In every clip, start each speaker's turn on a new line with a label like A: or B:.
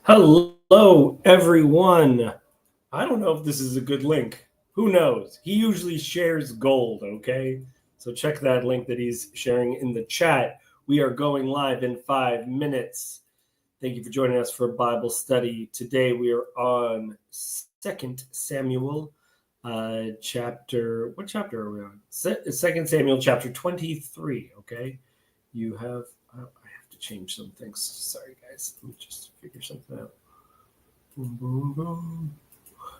A: Hello, everyone. I don't know if this is a good link. Who knows? He usually shares gold, okay? So check that link that he's sharing in the chat. We are going live in 5 minutes. Thank you for joining us for Bible study. Today we are on 2 Samuel chapter. What chapter are we on? 2 Samuel chapter 23, okay? You have. I have to change some things. Sorry, guys. Let me just figure something out. Boom, boom, boom.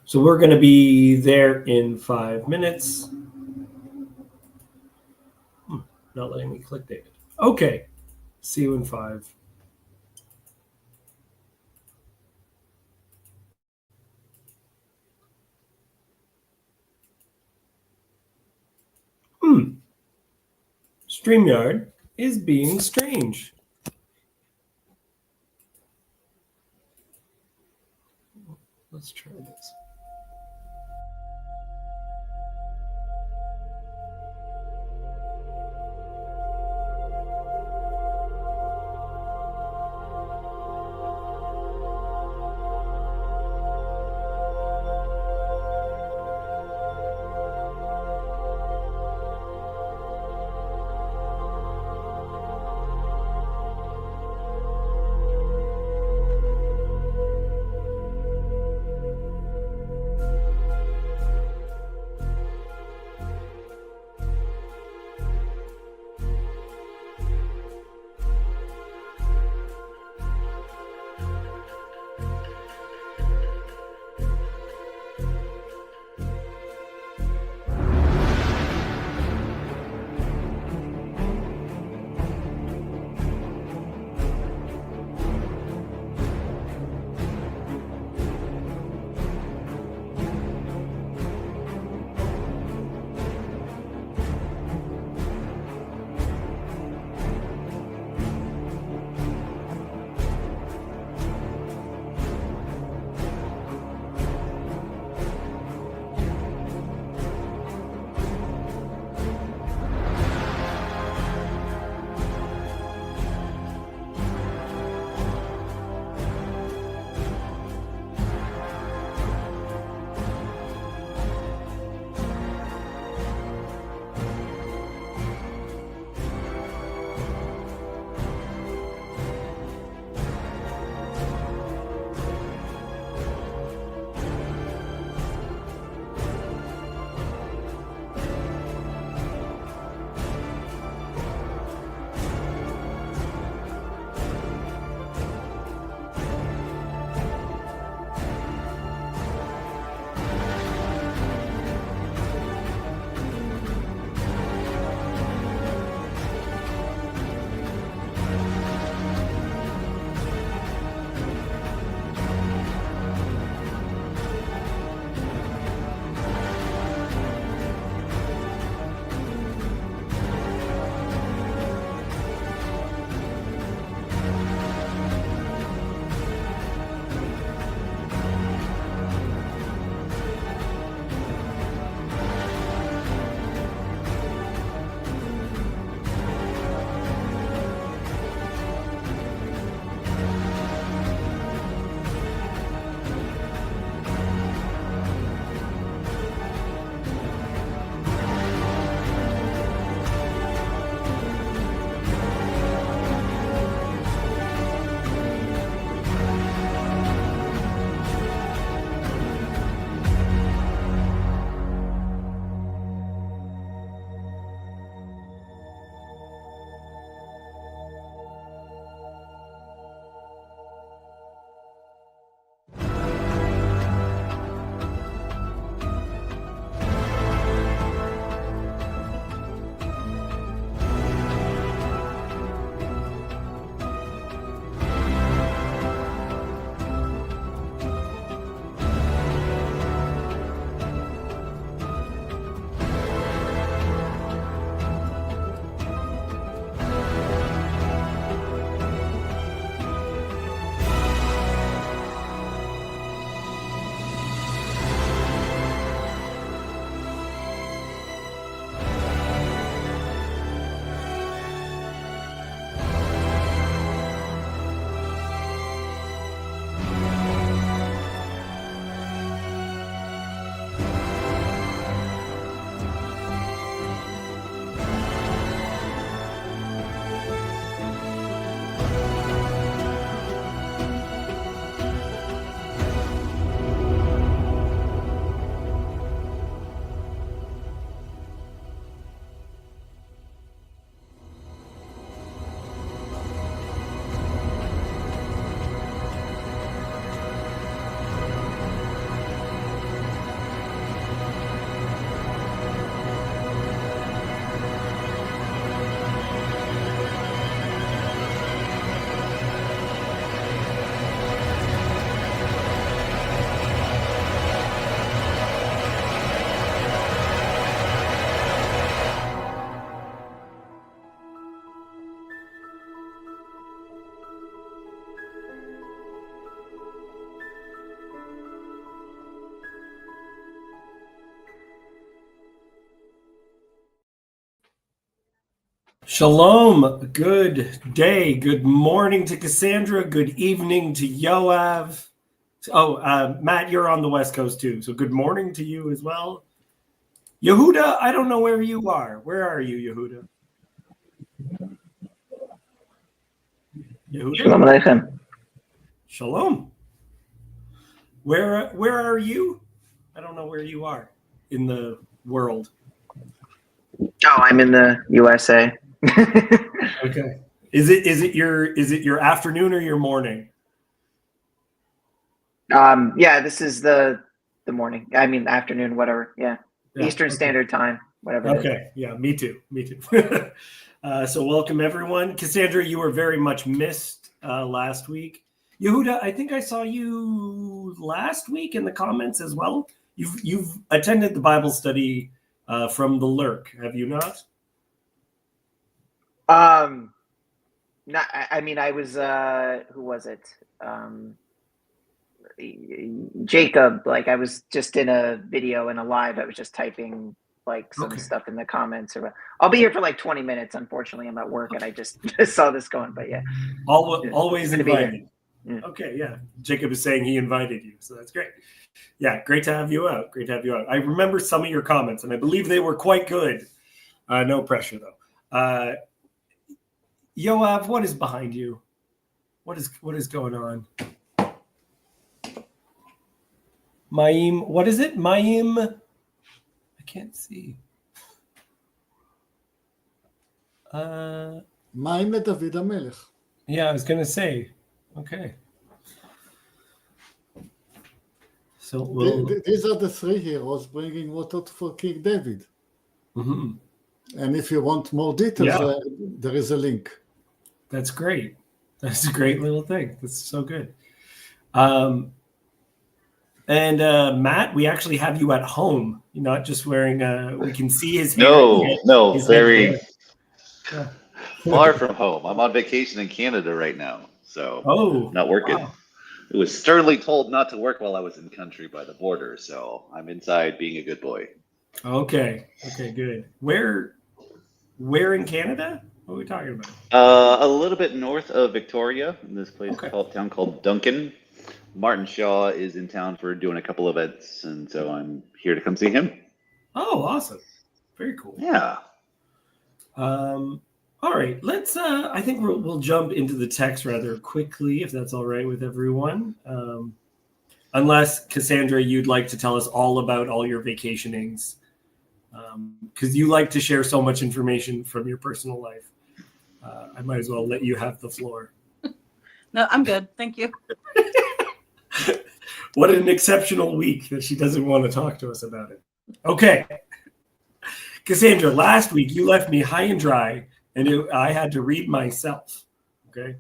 A: So we're going to be there in 5 minutes. Not letting me click David. Okay. See you in 5. StreamYard is being strange. Let's try this. Shalom. Good day. Good morning to Cassandra. Good evening to Yoav. Oh, Matt, you're on the West Coast too. So good morning to you as well. Yehuda, I don't know where you are. Where are you, Yehuda?
B: Shalom Aleichem.
A: Shalom. Where are you? I don't know where you are in the world.
B: Oh, I'm in the USA.
A: Okay. Is it your afternoon or your morning?
B: Yeah, this is the morning. I mean afternoon, whatever. Yeah. Eastern Standard Time, whatever.
A: Okay. Yeah, me too. So welcome everyone. Cassandra, you were very much missed last week. Yehuda, I think I saw you last week in the comments as well. You've attended the Bible study from the Lurk, have you not?
B: Not. I mean, I was. Who was it? Jacob. Like, I was just in a video in a live. I was just typing like some stuff in the comments. I'll be here for like 20 minutes. Unfortunately, I'm at work and I just saw this going. But yeah,
A: always invited.
B: Yeah.
A: Okay, yeah. Jacob is saying he invited you, so that's great. Yeah, great to have you out. Great to have you out. I remember some of your comments, and I believe they were quite good. No pressure, though. Yoav, what is behind you? What is going on? Maim, what is it? Maim? I can't see.
C: Maim David HaMelech.
A: Yeah, I was going to say. Okay. So
C: these are the three heroes bringing water for King David.
A: Mm-hmm.
C: And if you want more details, there is a link.
A: That's great. That's a great little thing. That's so good. And Matt, we actually have you at home. You're not just wearing. We can see his hair.
D: No,
A: his
D: very far from home. I'm on vacation in Canada right now, so not working. Wow. It was sternly told not to work while I was in country by the border, so I'm inside being a good boy.
A: Okay, good. Where in Canada? What are we talking about?
D: A little bit north of Victoria, in this town called Duncan. Martin Shaw is in town for doing a couple of events, and so I'm here to come see him.
A: Oh, awesome! Very cool.
D: Yeah.
A: All right, let's. I think we'll jump into the text rather quickly, if that's all right with everyone. Unless Cassandra, you'd like to tell us all about all your vacationings, because you like to share so much information from your personal life. I might as well let you have the floor.
E: No, I'm good. Thank you.
A: What an exceptional week that she doesn't want to talk to us about it. Okay. Cassandra, last week you left me high and dry, and I had to read myself. Okay.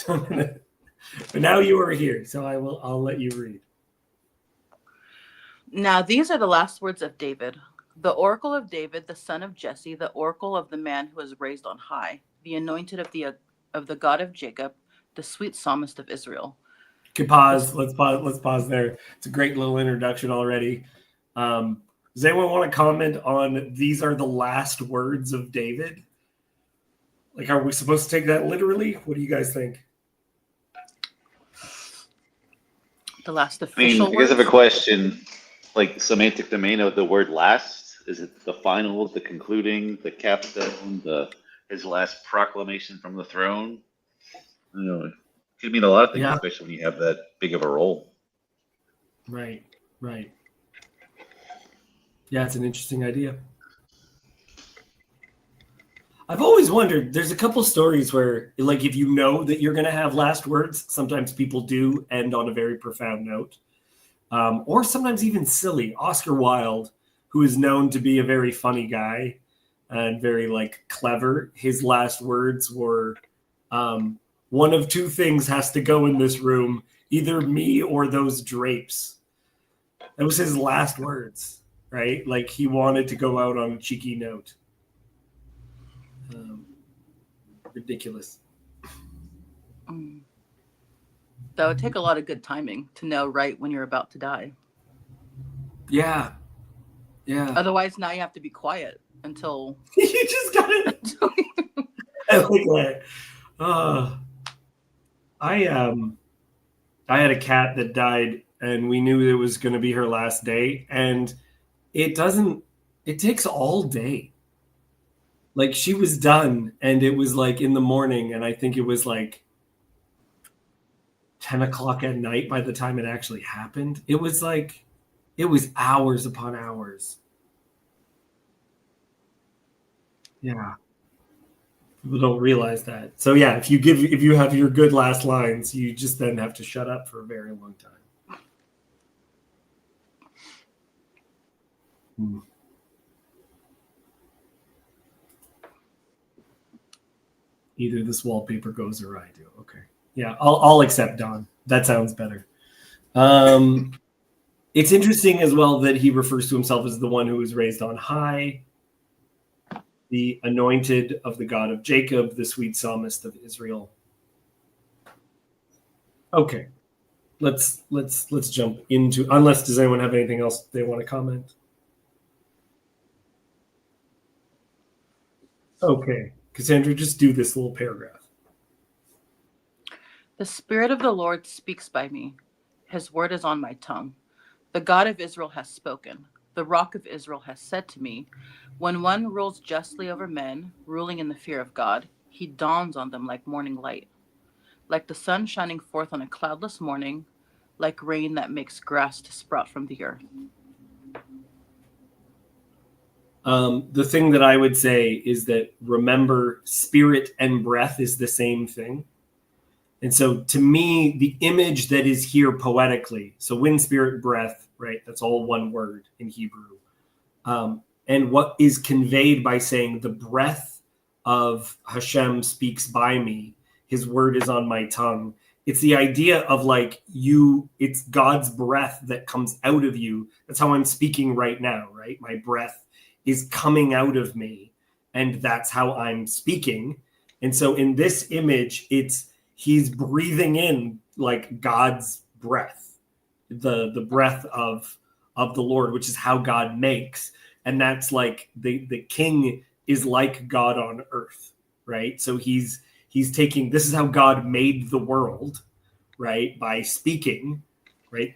A: But now you are here, so I'll let you read.
E: Now these are the last words of David. The oracle of David, the son of Jesse, the oracle of the man who was raised on high, the anointed of the God of Jacob, the sweet psalmist of Israel.
A: Okay, pause. Let's pause there. It's a great little introduction already. Does anyone want to comment on these are the last words of David? Like, are we supposed to take that literally? What do you guys think?
E: The last official
D: I guess I have a question, like semantic domain of the word last. Is it the final, the concluding, the capstone, his last proclamation from the throne? I don't know. It could mean a lot of things, especially when you have that big of a role.
A: Right. Yeah, it's an interesting idea. I've always wondered, there's a couple stories where, like, if you know that you're going to have last words, sometimes people do end on a very profound note. Or sometimes even silly. Oscar Wilde, who is known to be a very funny guy and very, like, clever, his last words were, one of two things has to go in this room, either me or those drapes. That was his last words, right? Like, he wanted to go out on a cheeky note. Ridiculous.
E: That would take a lot of good timing to know right when you're about to die.
A: Yeah.
E: Otherwise, now you have to be quiet until
A: you just got it. I like that. I had a cat that died, and we knew it was going to be her last day, and it takes all day. Like, she was done, and it was like in the morning, and I think it was like 10 o'clock at night by the time it actually happened. It was hours upon hours. Yeah. People don't realize that. So yeah, if you have your good last lines, you just then have to shut up for a very long time. Either this wallpaper goes or I do. Okay. Yeah, I'll accept Don. That sounds better. It's interesting as well that he refers to himself as the one who was raised on high, the anointed of the God of Jacob, the sweet psalmist of Israel. Okay. Let's jump into, unless does anyone have anything else they want to comment? Okay. Cassandra, just do this little paragraph.
E: The Spirit of the Lord speaks by me. His word is on my tongue. The God of Israel has spoken. The Rock of Israel has said to me, when one rules justly over men, ruling in the fear of God, he dawns on them like morning light, like the sun shining forth on a cloudless morning, like rain that makes grass to sprout from the earth.
A: The thing that I would say is that remember, spirit and breath is the same thing. And so to me, the image that is here poetically, so wind, spirit, breath, right? That's all one word in Hebrew. And what is conveyed by saying the breath of Hashem speaks by me, his word is on my tongue. It's the idea of like it's God's breath that comes out of you. That's how I'm speaking right now, right? My breath is coming out of me, and that's how I'm speaking. And so in this image, he's breathing in like God's breath, the breath of the Lord, which is how God makes. And that's like the king is like God on earth, right? So he's taking, this is how God made the world, right? By speaking, right?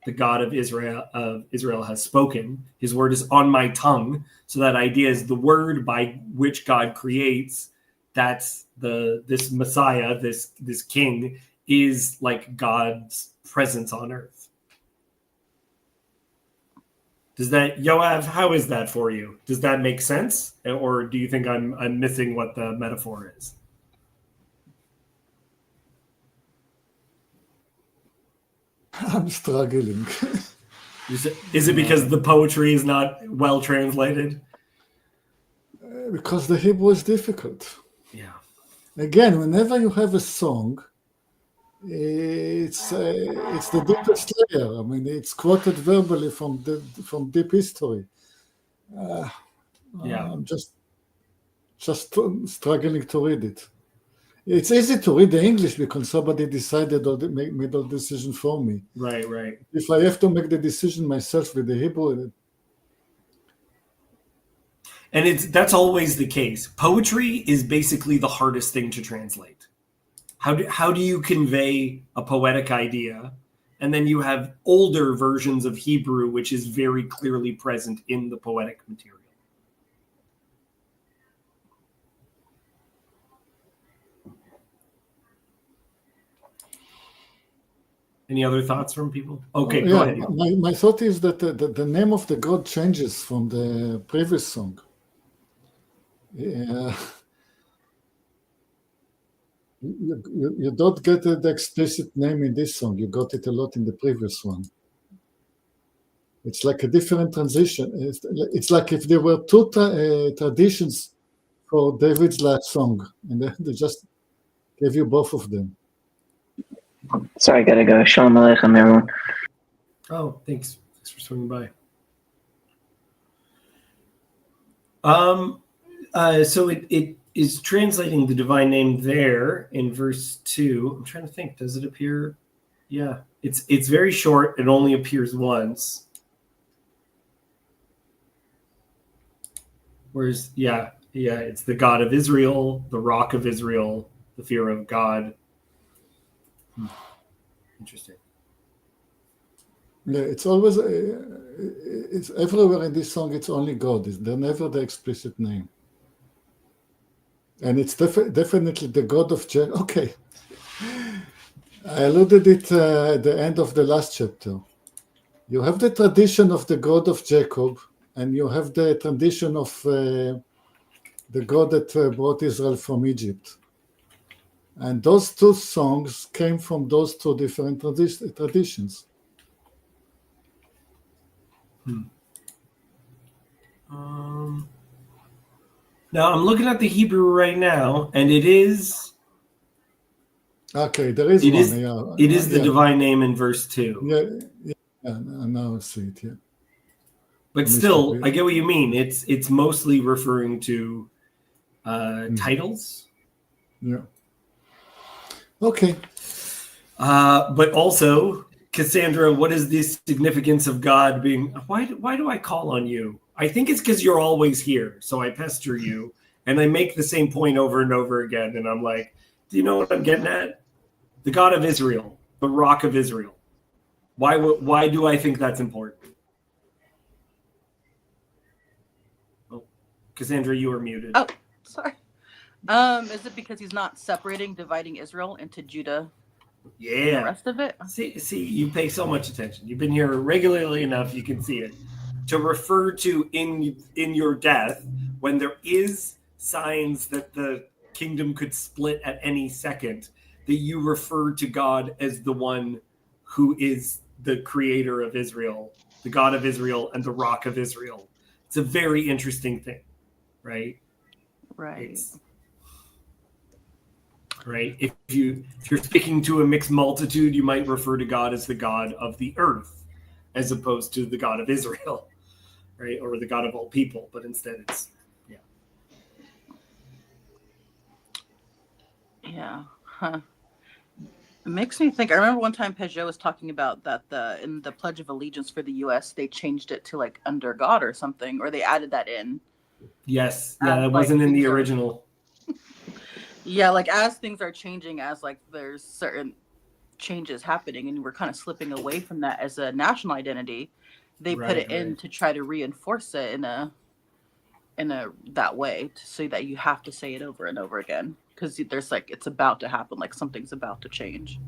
A: The God of Israel has spoken. His word is on my tongue. So that idea is the word by which God creates. That's this Messiah, this king is like God's presence on earth. Does that, Yoav, how is that for you? Does that make sense? Or do you think I'm missing what the metaphor is?
C: I'm struggling.
A: Is it because the poetry is not well translated?
C: Because the Hebrew is difficult.
A: Yeah.
C: Again, whenever you have a song, it's the deepest layer. I mean, it's quoted verbally from deep history. I'm just struggling to read it. It's easy to read the English because somebody decided or made the decision for me.
A: Right.
C: If I have to make the decision myself with the Hebrew,
A: and that's always the case. Poetry is basically the hardest thing to translate. How do you convey a poetic idea? And then you have older versions of Hebrew, which is very clearly present in the poetic material. Any other thoughts from people? Okay, go ahead.
C: My thought is that the name of the God changes from the previous song. You don't get the explicit name in this song. You got it a lot in the previous one. It's like a different transition. It's like if there were two traditions for David's last song, and they just gave you both of them.
B: Sorry, I gotta go. Shalom Aleichem, everyone.
A: Oh, thanks. Thanks for swinging by. So it is translating the divine name there in verse 2. I'm trying to think. Does it appear? Yeah, it's very short. It only appears once. Whereas, yeah, Yeah, it's the God of Israel, the Rock of Israel, the fear of God. Interesting.
C: Yeah, it's always it's everywhere in this song. It's only God. They're never the explicit name, and it's definitely the God of Jacob. Okay, I alluded it at the end of the last chapter. You have the tradition of the God of Jacob, and you have the tradition of the God that brought Israel from Egypt. And those two songs came from those two different traditions.
A: Now I'm looking at the Hebrew right now, and it is
C: Okay, there is
A: it
C: one.
A: is
C: Yeah,
A: it is the
C: yeah,
A: divine name in verse 2.
C: yeah. Now I see it. Yeah,
A: But still, I get what you mean. It's mostly referring to titles.
C: Yeah. Okay.
A: But also, Cassandra, what is the significance of God being? Why do I call on you? I think it's because you're always here, so I pester you, and I make the same point over and over again. And I'm like, do you know what I'm getting at? The God of Israel, the Rock of Israel. Why do I think that's important? Oh, Cassandra, you are muted.
E: Oh, sorry. Is it because he's not dividing Israel into Judah and the
A: Yeah.
E: rest of it?
A: See, you pay so much attention. You've been here regularly enough, you can see it. To refer to in your death, when there is signs that the kingdom could split at any second, that you refer to God as the one who is the creator of Israel, the God of Israel, and the Rock of Israel. It's a very interesting thing, right?
E: Right.
A: Right. If you're speaking to a mixed multitude, you might refer to God as the God of the earth, as opposed to the God of Israel, right, or the God of all people. But instead, it's
E: Yeah. Huh. It makes me think. I remember one time Peugeot was talking about that in the Pledge of Allegiance for the U.S. they changed it to like under God or something, or they added that in.
A: Yes, yeah, that wasn't in the original.
E: Yeah, like as things are changing, as like there's certain changes happening, and we're kind of slipping away from that as a national identity. They put it in to try to reinforce it in a that way, so that you have to say it over and over again because there's like it's about to happen, like something's about to change.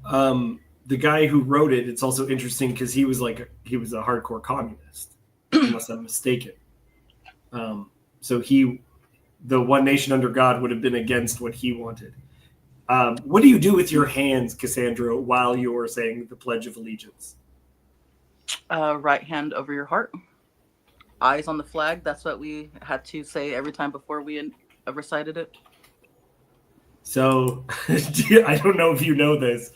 A: The guy who wrote it, it's also interesting because he was a hardcore communist, unless I'm mistaken. So the one nation under God would have been against what he wanted. What do you do with your hands, Cassandra, while you're saying the Pledge of Allegiance?
E: Right hand over your heart, eyes on the flag. That's what we had to say every time before we recited it.
A: So I don't know if you know this.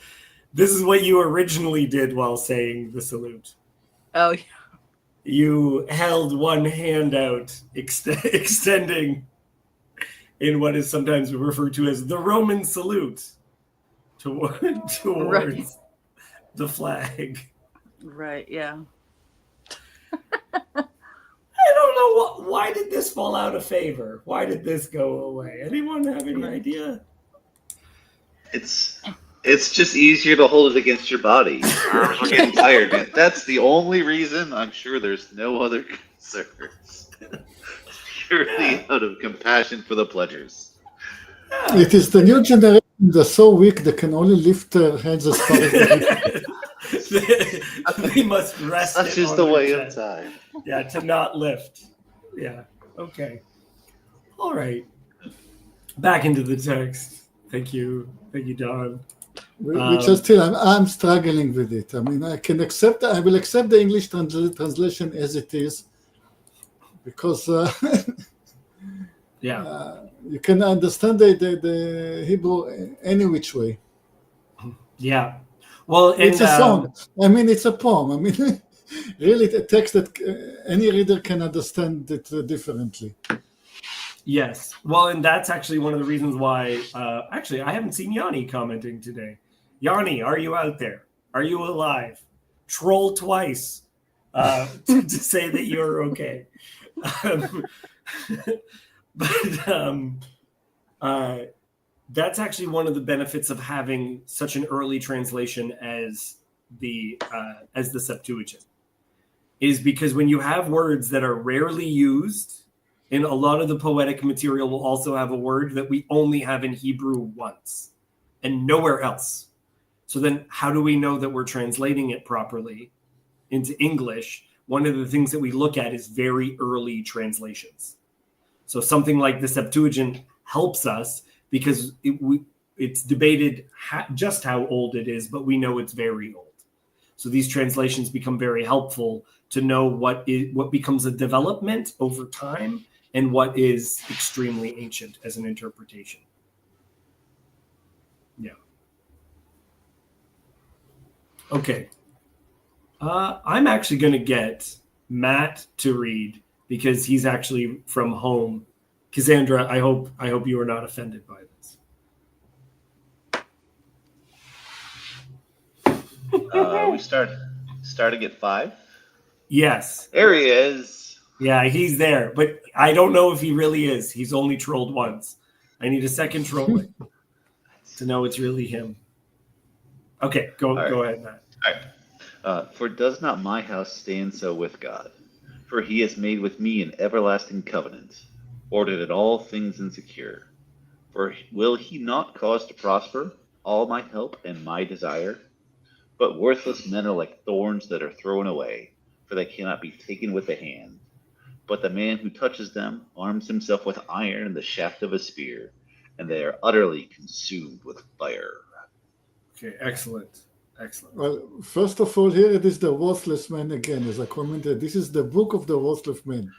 A: This is what you originally did while saying the salute.
E: Oh, yeah.
A: You held one hand out, extending in what is sometimes referred to as the Roman salute towards the flag.
E: Right, yeah.
A: I don't know why did this fall out of favor? Why did this go away? Anyone have any idea?
D: It's just easier to hold it against your body. Your arms are getting tired, man. That's the only reason. I'm sure there's no other concerns. Purely out of compassion for the pledgers.
A: Yeah.
C: It is the new generation. They're so weak they can only lift their hands as far as
A: they must rest.
D: Such is the way of time.
A: Yeah, to not lift. Yeah. Okay. All right. Back into the text. Thank you, Don.
C: Which is still, I'm struggling with it. I mean, I will accept the English translation as it is, because you can understand the Hebrew any which way.
A: Yeah. Well,
C: it's a song. I mean, it's a poem. I mean, really, a text that any reader can understand it differently.
A: Yes. Well, and that's actually one of the reasons why, actually, I haven't seen Yanni commenting today. Yanni, are you out there? Are you alive? Troll twice to say that you're okay. Um, but that's actually one of the benefits of having such an early translation as the Septuagint, is because when you have words that are rarely used, and a lot of the poetic material will also have a word that we only have in Hebrew once and nowhere else. So then how do we know that we're translating it properly into English? One of the things that we look at is very early translations. So something like the Septuagint helps us because it's debated just how old it is, but we know it's very old. So these translations become very helpful to know what becomes a development over time and what is extremely ancient as an interpretation. Yeah. Okay. I'm actually going to get Matt to read because he's actually from home. Cassandra, I hope you are not offended by this.
D: We starting at 5.
A: Yes.
D: There he is.
A: Yeah, he's there, but I don't know if he really is. He's only trolled once. I need a second trolling to know it's really him. Okay, go ahead, Matt.
D: All right. For does not my house stand so with God? For he has made with me an everlasting covenant, ordered in all things and secure. For will he not cause to prosper all my help and my desire? But worthless men are like thorns that are thrown away, for they cannot be taken with the hand. But the man who touches them arms himself with iron and the shaft of a spear, and they are utterly consumed with fire.
A: Okay, excellent. Excellent.
C: Well, first of all, here it is the worthless man again, as I commented. This is the book of the worthless man.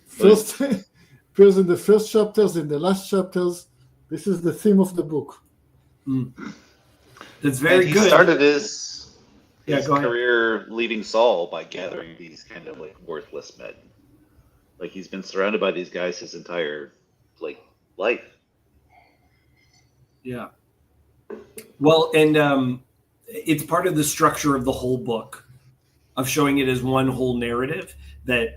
C: First appears in the first chapters, in the last chapters. This is the theme of the book.
A: That's very good.
D: He started his
A: go ahead.
D: career leading Saul by gathering these kind of like worthless men. Like he's been surrounded by these guys his entire life.
A: Yeah. Well, and it's part of the structure of the whole book, of showing it as one whole narrative. That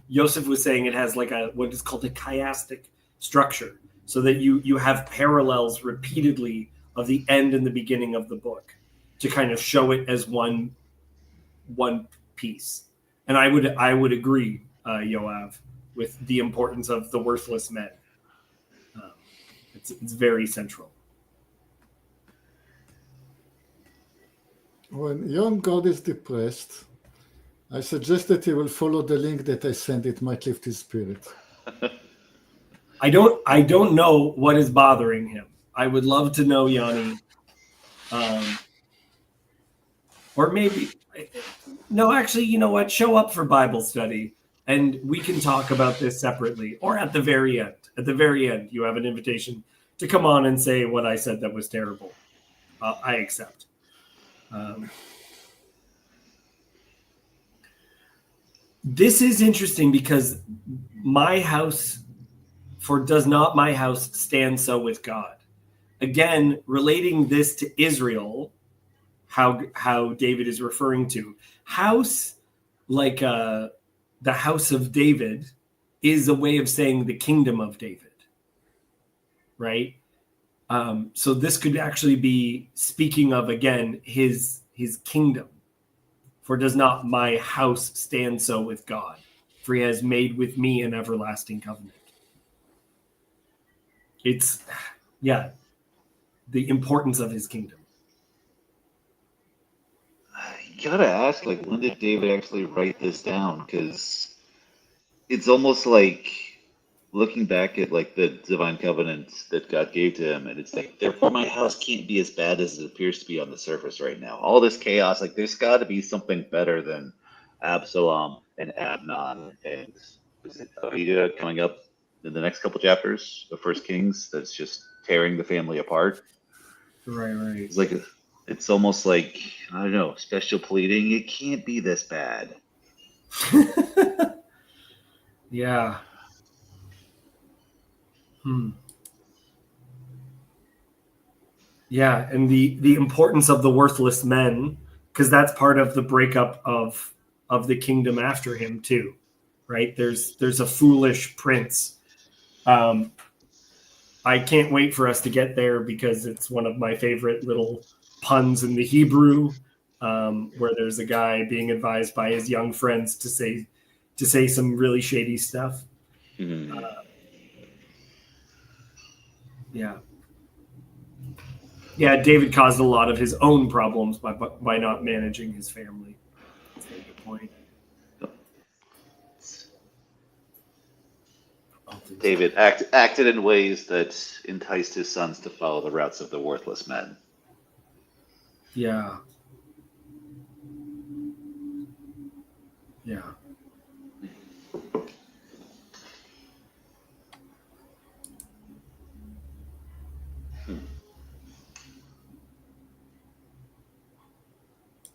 A: Yosef was saying it has like what is called a chiastic structure, so that you have parallels repeatedly of the end and the beginning of the book to kind of show it as one piece. And I would agree, Yoav, with the importance of the worthless men. It's very central.
C: When young God is depressed, I suggest that he will follow the link that I sent. It might lift his spirit.
A: I don't know what is bothering him. I would love to know, Yanni. Or maybe, no, actually, you know what? Show up for Bible study and we can talk about this separately. Or at the very end. At the very end, you have an invitation to come on and say what I said that was terrible. I accept. This is interesting because does not my house stand so with God? Again, relating this to Israel, how David is referring to house, like the house of David, is a way of saying the kingdom of David, right? So this could actually be speaking of, again, his kingdom. For does not my house stand so with God? For he has made with me an everlasting covenant. It's, the importance of his kingdom.
D: You gotta ask, when did David actually write this down? Because it's almost like looking back at the divine covenant that God gave to him, and it's like, therefore my house can't be as bad as it appears to be on the surface right now. All this chaos, there's got to be something better than Absalom and Amnon and Abijah coming up in the next couple chapters of First Kings. That's just tearing the family apart.
A: Right.
D: It's almost like, I don't know, special pleading. It can't be this bad.
A: Yeah. Yeah, and the importance of the worthless men, because that's part of the breakup of the kingdom after him too, right? There's a foolish prince. I can't wait for us to get there because it's one of my favorite little puns in the Hebrew, where there's a guy being advised by his young friends to say some really shady stuff.
D: Mhm.
A: Yeah, David caused a lot of his own problems by not managing his family. That's a good point.
D: David acted in ways that enticed his sons to follow the routes of the worthless men.
A: Yeah. Yeah.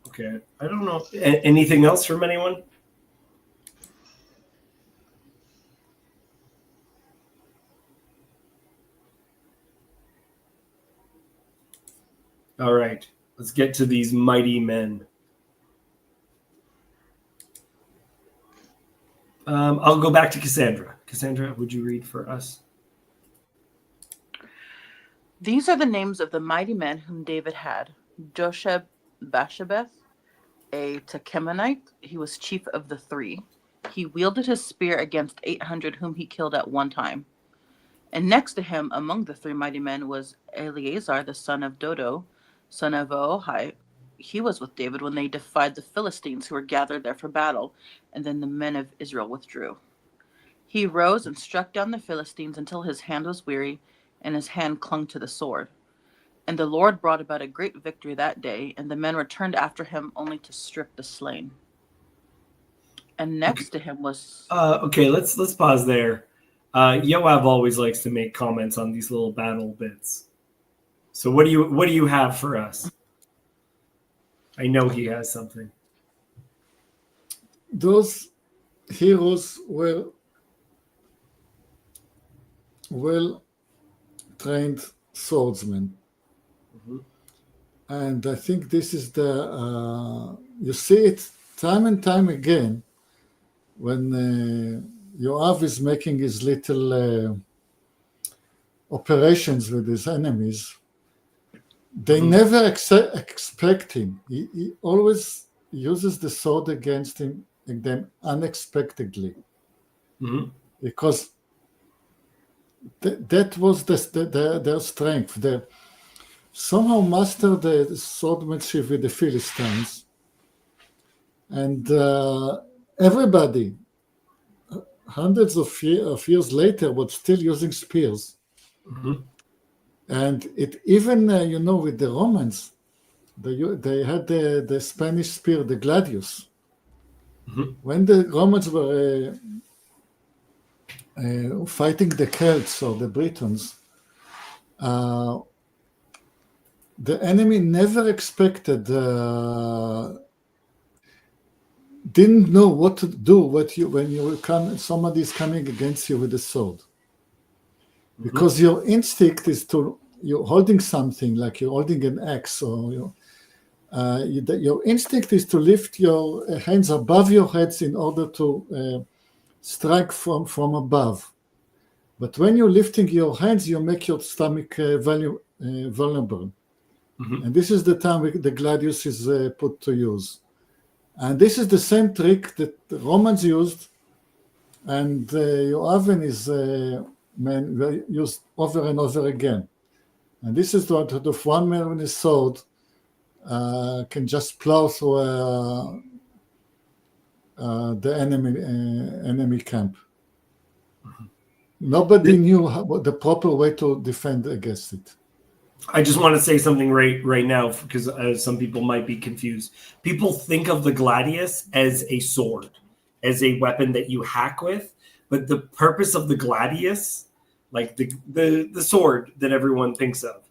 A: Okay. I don't know. Anything else from anyone? All right. Let's get to these mighty men. I'll go back to Cassandra. Cassandra, would you read for us?
E: These are the names of the mighty men whom David had. Josheb-Basshebeth, a Tekemonite. He was chief of the 3. He wielded his spear against 800 whom he killed at one time. And next to him among the 3 mighty men was Eleazar, the son of Dodo, son of Ohai. He was with David when they defied the Philistines who were gathered there for battle, and then the men of Israel withdrew. He rose and struck down the Philistines until his hand was weary, and his hand clung to the sword. And the Lord brought about a great victory that day, and the men returned after him only to strip the slain. And next to him was...
A: Okay, let's pause there. Yoav always likes to make comments on these little battle bits. So what do you have for us? I know he has something.
C: Those heroes were well-trained swordsmen.
A: Mm-hmm.
C: And I think this is you see it time and time again when Yoav is making his little operations with his enemies. They never expect him. He always uses the sword against them unexpectedly.
A: Mm-hmm.
C: Because that was their strength. They somehow mastered the swordsmanship with the Philistines. And everybody, hundreds of years later, was still using spears.
A: Mm-hmm.
C: And it even, with the Romans, they had the Spanish spear, the gladius.
A: Mm-hmm.
C: When the Romans were fighting the Celts or the Britons, the enemy never expected, didn't know what to do when somebody's coming against you with a sword. Because your instinct is you're holding something like you're holding an axe, or your instinct is to lift your hands above your heads in order to strike from above. But when you're lifting your hands, you make your stomach vulnerable. Mm-hmm. And this is the time the gladius is put to use. And this is the same trick that the Romans used, and Yoav and his men were used over and over again. And this is what the one man with his sword can just plow through the enemy camp. Mm-hmm. Nobody knew the proper way to defend against it.
A: I just want to say something right now because some people might be confused. People think of the gladius as a sword, as a weapon that you hack with, but the purpose of the gladius, like the sword that everyone thinks of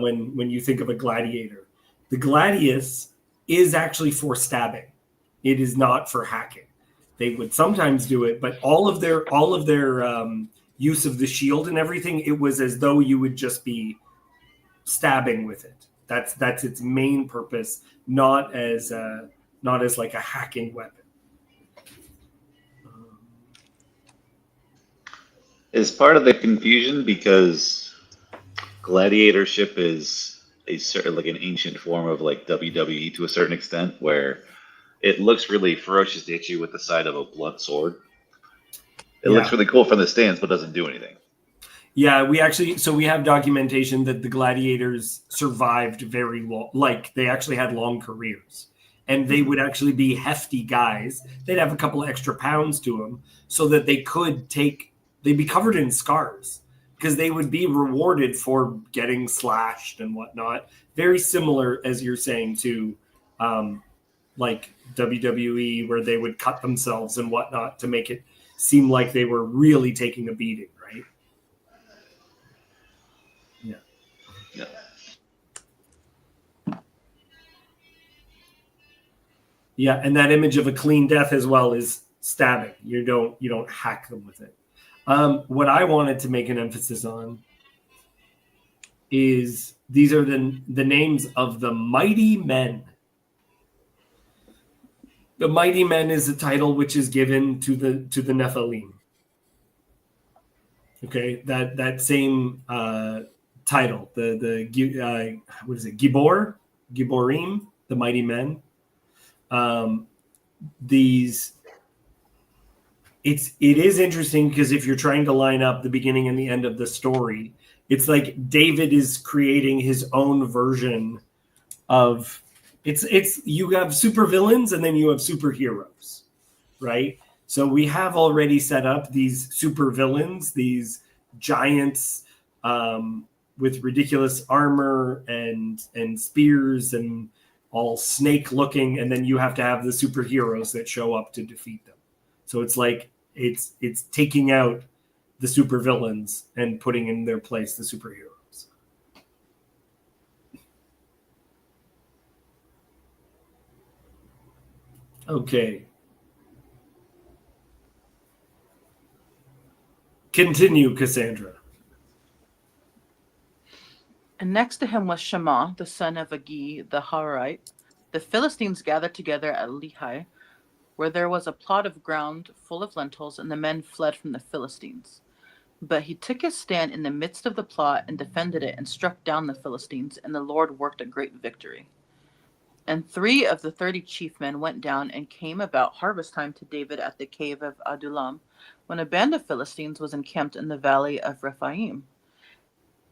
A: when you think of a gladiator, the gladius is actually for stabbing. It is not for hacking. They would sometimes do it, but all of their use of the shield and everything, it was as though you would just be stabbing with it. That's its main purpose, not as like a hacking weapon.
D: is part of the confusion because gladiatorship is a certain like an ancient form of like WWE to a certain extent, where it looks really ferocious to hit you with the side of a blunt sword. It looks really cool from the stands, but doesn't do anything.
A: Yeah, we have documentation that the gladiators survived very long, like they actually had long careers, and they would actually be hefty guys. They'd have a couple of extra pounds to them so that they'd be covered in scars because they would be rewarded for getting slashed and whatnot. Very similar, as you're saying, to like WWE, where they would cut themselves and whatnot to make it seem like they were really taking a beating, right?
D: Yeah.
A: Yeah, and that image of a clean death as well is stabbing. You don't hack them with it. What I wanted to make an emphasis on is these are the names of the mighty men. The mighty men is a title which is given to the Nephilim. Okay, that same title, what is it? Giborim, the mighty men. It is interesting because if you're trying to line up the beginning and the end of the story, it's like David is creating his own version of it's you have supervillains and then you have superheroes, right? So we have already set up these supervillains, these giants with ridiculous armor and spears and all snake looking, and then you have to have the superheroes that show up to defeat them. So it's like it's taking out the supervillains and putting in their place the superheroes. Okay. Continue, Cassandra.
E: And next to him was Shammah, the son of Agi the Harite. The Philistines gathered together at Lehi, where there was a plot of ground full of lentils, and the men fled from the Philistines. But he took his stand in the midst of the plot and defended it and struck down the Philistines, and the Lord worked a great victory. And 3 of the 30 chief men went down and came about harvest time to David at the cave of Adullam, when a band of Philistines was encamped in the valley of Rephaim.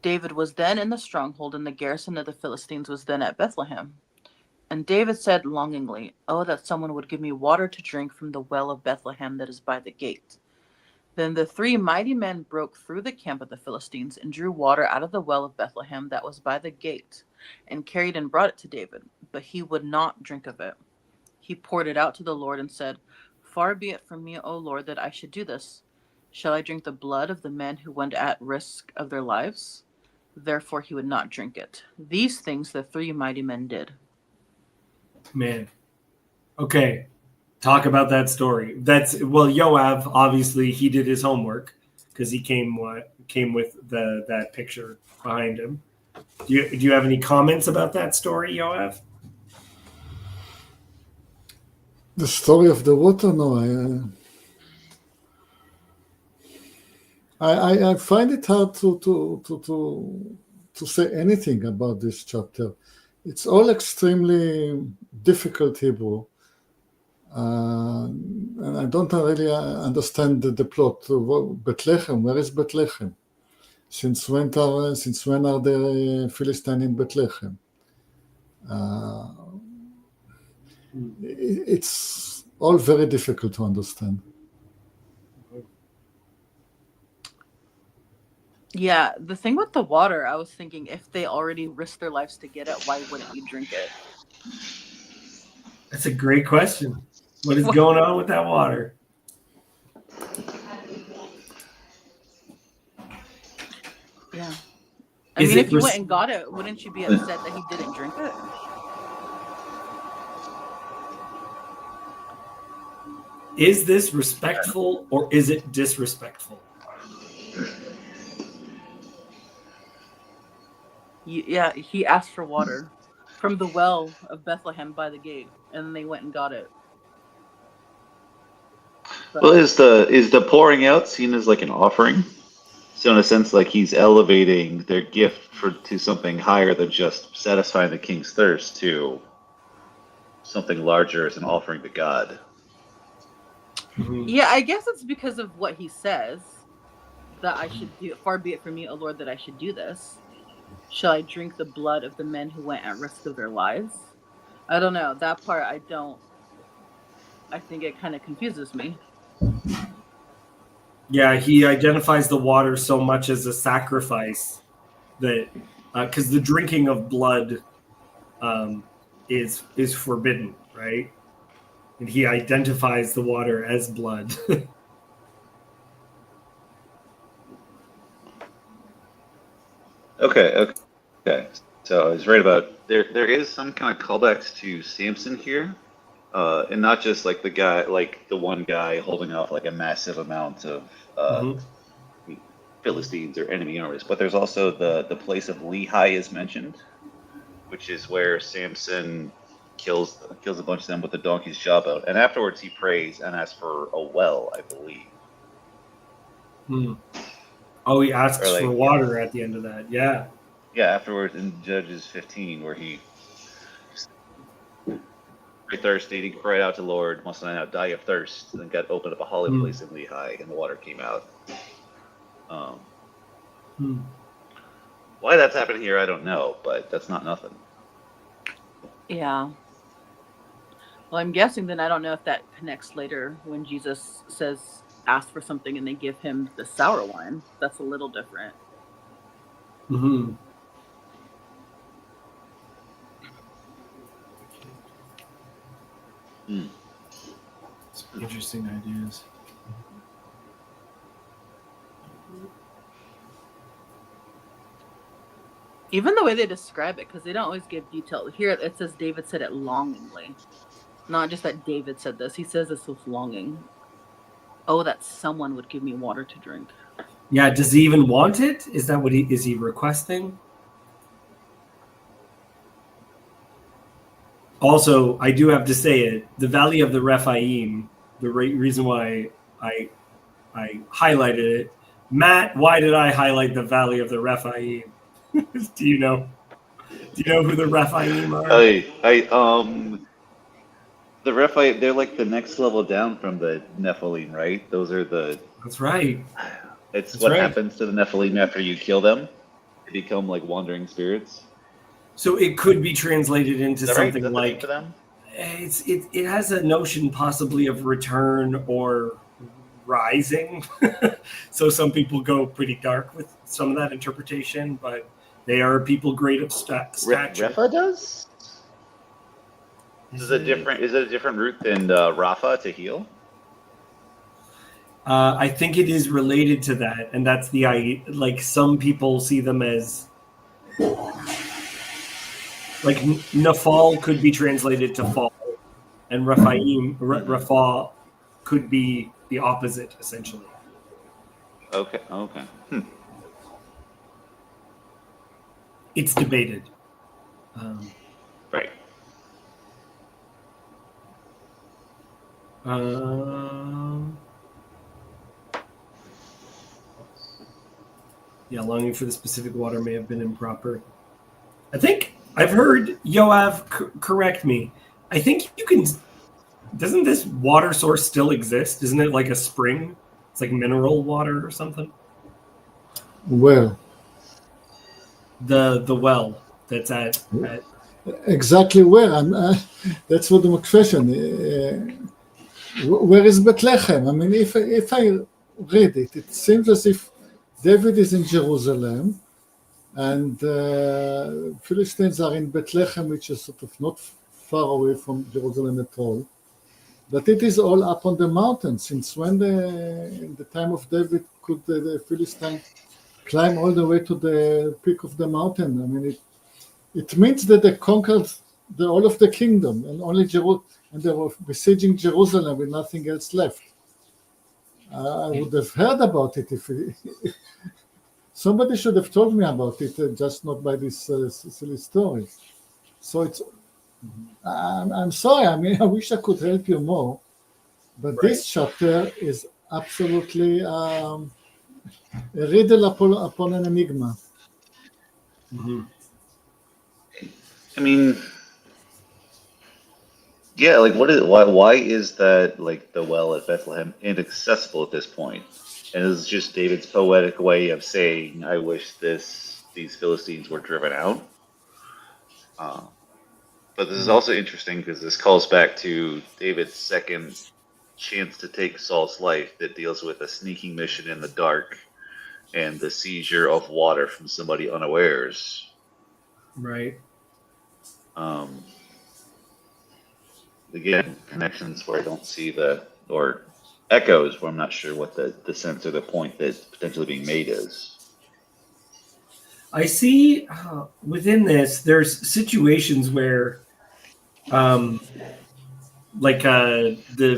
E: David was then in the stronghold, and the garrison of the Philistines was then at Bethlehem. And David said longingly, "Oh, that someone would give me water to drink from the well of Bethlehem that is by the gate." Then the 3 mighty men broke through the camp of the Philistines and drew water out of the well of Bethlehem that was by the gate, and carried and brought it to David, but he would not drink of it. He poured it out to the Lord and said, "Far be it from me, O Lord, that I should do this. Shall I drink the blood of the men who went at risk of their lives?" Therefore he would not drink it. These things the 3 mighty men did.
A: Man. Okay. Talk about that story. Yoav, obviously he did his homework because he came with that picture behind him. Do you have any comments about that story, Yoav?
C: The story of the water? No, I find it hard to say anything about this chapter. It's all extremely difficult Hebrew, and I don't really understand the plot. Bethlehem, where is Bethlehem? Since when are the Philistines in Bethlehem? It's all very difficult to understand.
E: Yeah, the thing with the water, I was thinking if they already risked their lives to get it, why wouldn't you drink it?
A: That's a great question. What is going on with that water?
E: Yeah. I mean, if you went and got it, wouldn't you be upset that he didn't drink it?
A: Is this respectful or is it disrespectful?
E: Yeah, he asked for water from the well of Bethlehem by the gate, and then they went and got it.
D: Well, is the pouring out seen as like an offering? So in a sense, like he's elevating their gift to something higher than just satisfying the king's thirst to something larger as an offering to God.
A: Mhm.
E: Yeah, I guess it's because of what he says that I should do. Far be it from me, O Lord, that I should do this. Shall I drink the blood of the men who went at risk of their lives? I don't know. That part I don't. I think it kind of confuses me.
A: Yeah, he identifies the water so much as a sacrifice that because the drinking of blood is forbidden, right? And he identifies the water as blood.
D: Okay. So I was right about there is some kind of callbacks to Samson here. And not just like the one guy holding off like a massive amount of
A: Mhm.
D: Philistines or enemy armies, but there's also the place of Lehi is mentioned, which is where Samson kills a bunch of them with the donkey's jawbone, and afterwards he prays and asks for a well, I believe.
A: Hmm. Oh, he asks
D: Or
A: for
D: like
A: water at the end of that. Yeah.
D: yeah, afterwards in Judges 15, where he very thirsty, he cried out to the Lord, must I now die of thirst? And then God opened up a hollow
A: Hmm.
D: place in Lehi, and the water came out.
A: Hmm.
D: Why that's happening here, I don't know, but that's not nothing.
E: Yeah. Well, I'm guessing then I don't know if that connects later when Jesus says, ask for something and they give him the sour wine. That's a little different.
A: Hmm.
D: Hmm.
A: Some interesting ideas.
E: Even the way they describe it, because they don't always give detail. Here it says David said it longingly. Not just that David said this. He says this with longing. Oh, that someone would give me water to drink.
A: Yeah. Does he even want it? Is that what is he requesting? Also, I do have to say it. The Valley of the Rephaim. The reason why I highlighted it. Matt, why did I highlight the Valley of the Rephaim? Do you know? Do you know who the Rephaim are?
D: The Rephaim, they're like the next level down from the Nephilim, right? Those are
A: That's right.
D: it's
A: That's
D: what
A: right.
D: happens to the Nephilim after you kill them. They become like wandering spirits.
A: So it could be translated into
D: Is that right? Is
A: something
D: that the name
A: like
D: for them?
A: it has a notion possibly of return or rising. So some people go pretty dark with some of that interpretation, but they are people great of stature.
D: Repha does?
A: Is
D: Is it a different route than Rapha to heal?
A: I think it is related to that, and that's the idea. Like some people see them as like Nafal could be translated to fall, and Rafa could be the opposite, essentially.
D: Okay.
A: It's debated.
D: Right.
A: Yeah, longing for the specific water may have been improper. I think I've heard Yoav correct me. I think you can. Doesn't this water source still exist? Isn't it like a spring? It's like mineral water or something.
C: Where?
A: The well that's at
C: Exactly where? That's what the question. Where is Bethlehem? I mean, if I read it, it seems as if David is in Jerusalem, and Philistines are in Bethlehem, which is sort of not far away from Jerusalem at all. But it is all up on the mountain. Since when, in the time of David, could the Philistine climb all the way to the peak of the mountain? I mean, it means that they conquered all of the kingdom, and only and they were besieging Jerusalem with nothing else left. I would have heard about it if somebody should have told me about it, just not by this silly story. So I'm sorry. I mean, I wish I could help you more, but this chapter is absolutely A riddle upon an enigma.
D: I mean, yeah, like why is that like the well at Bethlehem inaccessible at this point? And it's just David's poetic way of saying, "I wish these Philistines were driven out." But this is also interesting because this calls back to David's second chance to take Saul's life that deals with a sneaking mission in the dark and the seizure of water from somebody unawares.
A: Right.
D: Again, connections where I don't see or echoes where I'm not sure what the sense or the point that's potentially being made is.
A: I see within this, there's situations where, the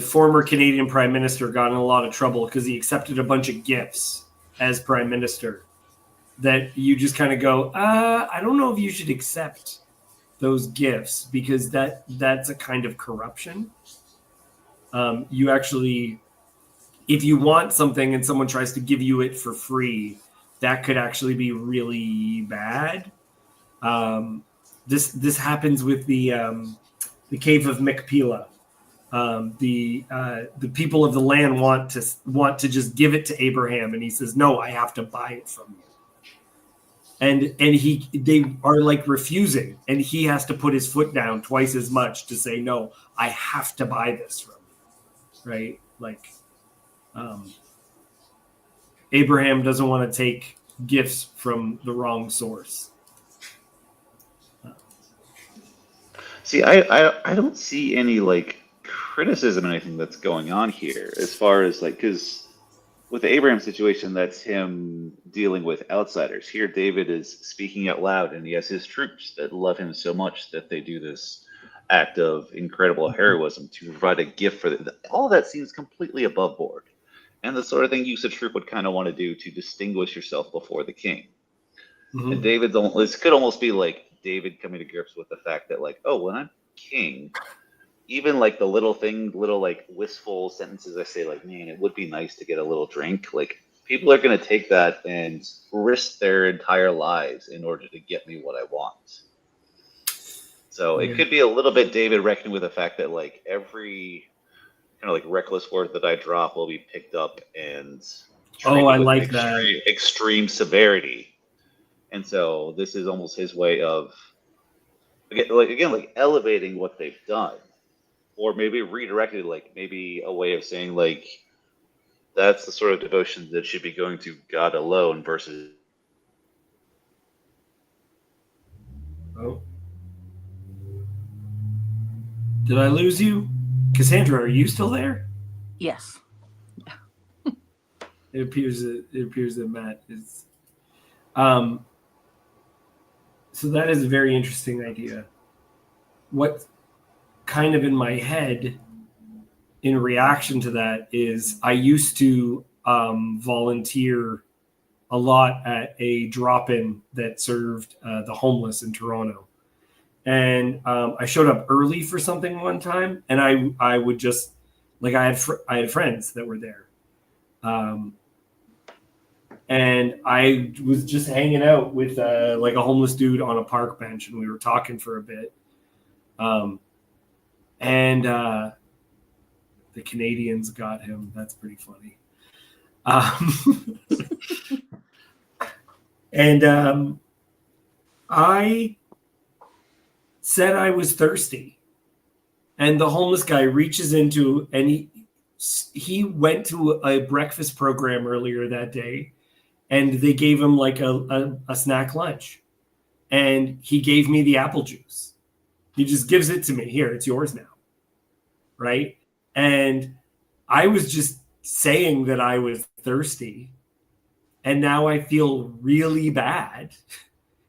A: former Canadian Prime Minister got in a lot of trouble because he accepted a bunch of gifts as Prime Minister. That you just kind of go, I don't know if you should accept those gifts because that's a kind of corruption. You actually, if you want something and someone tries to give you it for free, that could actually be really bad. This happens with the cave of Machpelah. The people of the land want to just give it to Abraham, and he says, "No, I have to buy it from you." And they are like refusing, and he has to put his foot down twice as much to say, "No, I have to buy this from you." Right? Like, Abraham doesn't want to take gifts from the wrong source.
D: See, I don't see any like criticism or anything that's going on here as far as like, because with the Abraham situation, that's him dealing with outsiders. Here, David is speaking out loud, and he has his troops that love him so much that they do this act of incredible heroism to provide a gift for them. All that seems completely above board, and the sort of thing you, as a troop, would kind of want to do to distinguish yourself before the king.
A: Mm-hmm.
D: And this could almost be like David coming to grips with the fact that, like, oh, when I'm king, even like the little like wistful sentences I say, like, man, it would be nice to get a little drink. Like, people are going to take that and risk their entire lives in order to get me what I want. So it could be a little bit David reckoning with the fact that, like, every kind of like reckless word that I drop will be picked up and
A: I like that
D: extreme severity. And so this is almost his way of, again, elevating what they've done, or maybe redirected, like maybe a way of saying, like, that's the sort of devotion that should be going to God alone versus.
A: Oh, did I lose you, Cassandra? Are you still there?
E: Yes.
A: It appears that Matt is. So that is a very interesting idea. What kind of in my head in reaction to that is I used to volunteer a lot at a drop-in that served the homeless in Toronto. And I showed up early for something one time, and I would just, like, I had friends that were there. And I was just hanging out with like a homeless dude on a park bench, and we were talking for a bit. And the Canadians got him. That's pretty funny. And I said I was thirsty, and the homeless guy reaches into, and he went to a breakfast program earlier that day. And they gave him like a snack lunch. And he gave me the apple juice. He just gives it to me. Here, it's yours now. Right? And I was just saying that I was thirsty. And now I feel really bad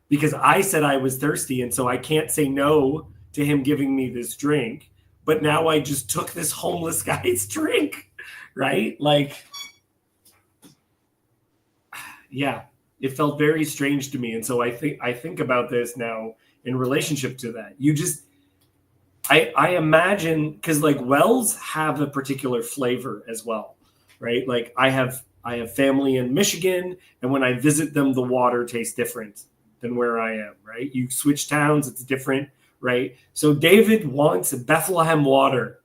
A: because I said I was thirsty. And so I can't say no to him giving me this drink. But now I just took this homeless guy's drink. Right? Like, yeah, it felt very strange to me. And so I think about this now in relationship to that. I imagine, because like wells have a particular flavor as well, right? Like I have I have family in Michigan, and when I visit them, the water tastes different than where I am, right? You switch towns, it's different, right? So David wants Bethlehem water,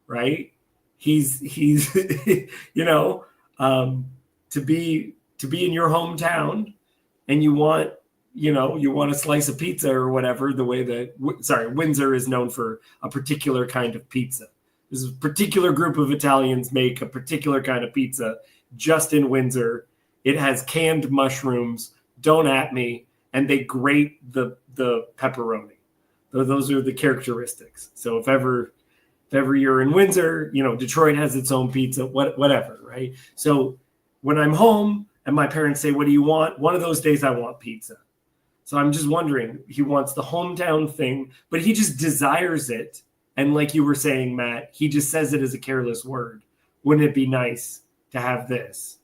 A: right? He's you know, to be in your hometown, and you want a slice of pizza or whatever, the way that Windsor is known for a particular kind of pizza. There's a particular group of Italians make a particular kind of pizza just in Windsor. It has canned mushrooms, don't at me, and they grate the pepperoni. Those are the characteristics. So if ever you're in Windsor, Detroit has its own pizza, whatever, right? So when I'm home and my parents say, "What do you want?" One of those days I want pizza. So I'm just wondering, he wants the hometown thing, but he just desires it. And like you were saying, Matt, he just says it as a careless word. Wouldn't it be nice to have this?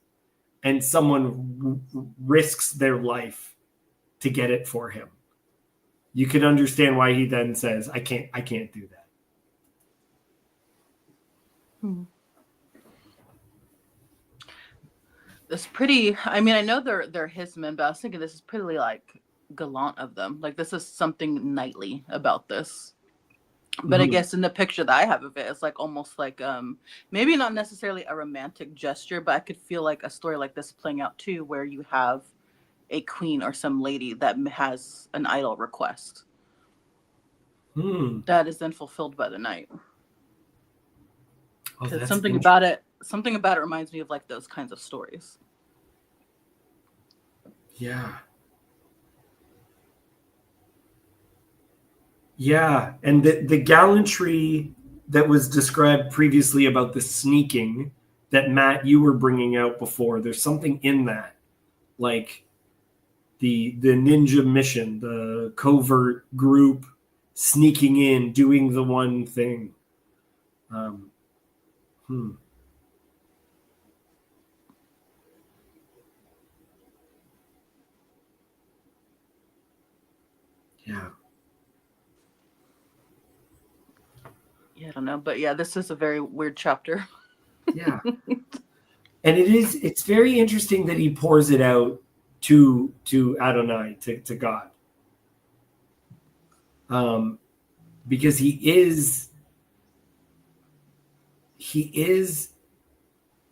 A: And someone risks their life to get it for him. You can understand why he then says, I can't do that.
E: It's pretty, I mean, I know they're his men, but I was thinking this is pretty like gallant of them. Like this is something knightly about this. But I guess in the picture that I have of it, it's like almost like maybe not necessarily a romantic gesture, but I could feel like a story like this playing out too, where you have a queen or some lady that has an idol request that is then fulfilled by the knight. Something about it reminds me of like those kinds of stories.
A: Yeah. Yeah, and the gallantry that was described previously about the sneaking that Matt, you were bringing out before, there's something in that, like the ninja mission, the covert group sneaking in, doing the one thing. Yeah.
E: Yeah, I don't know, but yeah, this is a very weird chapter.
A: Yeah. And it's very interesting that he pours it out to Adonai, to God. Because he is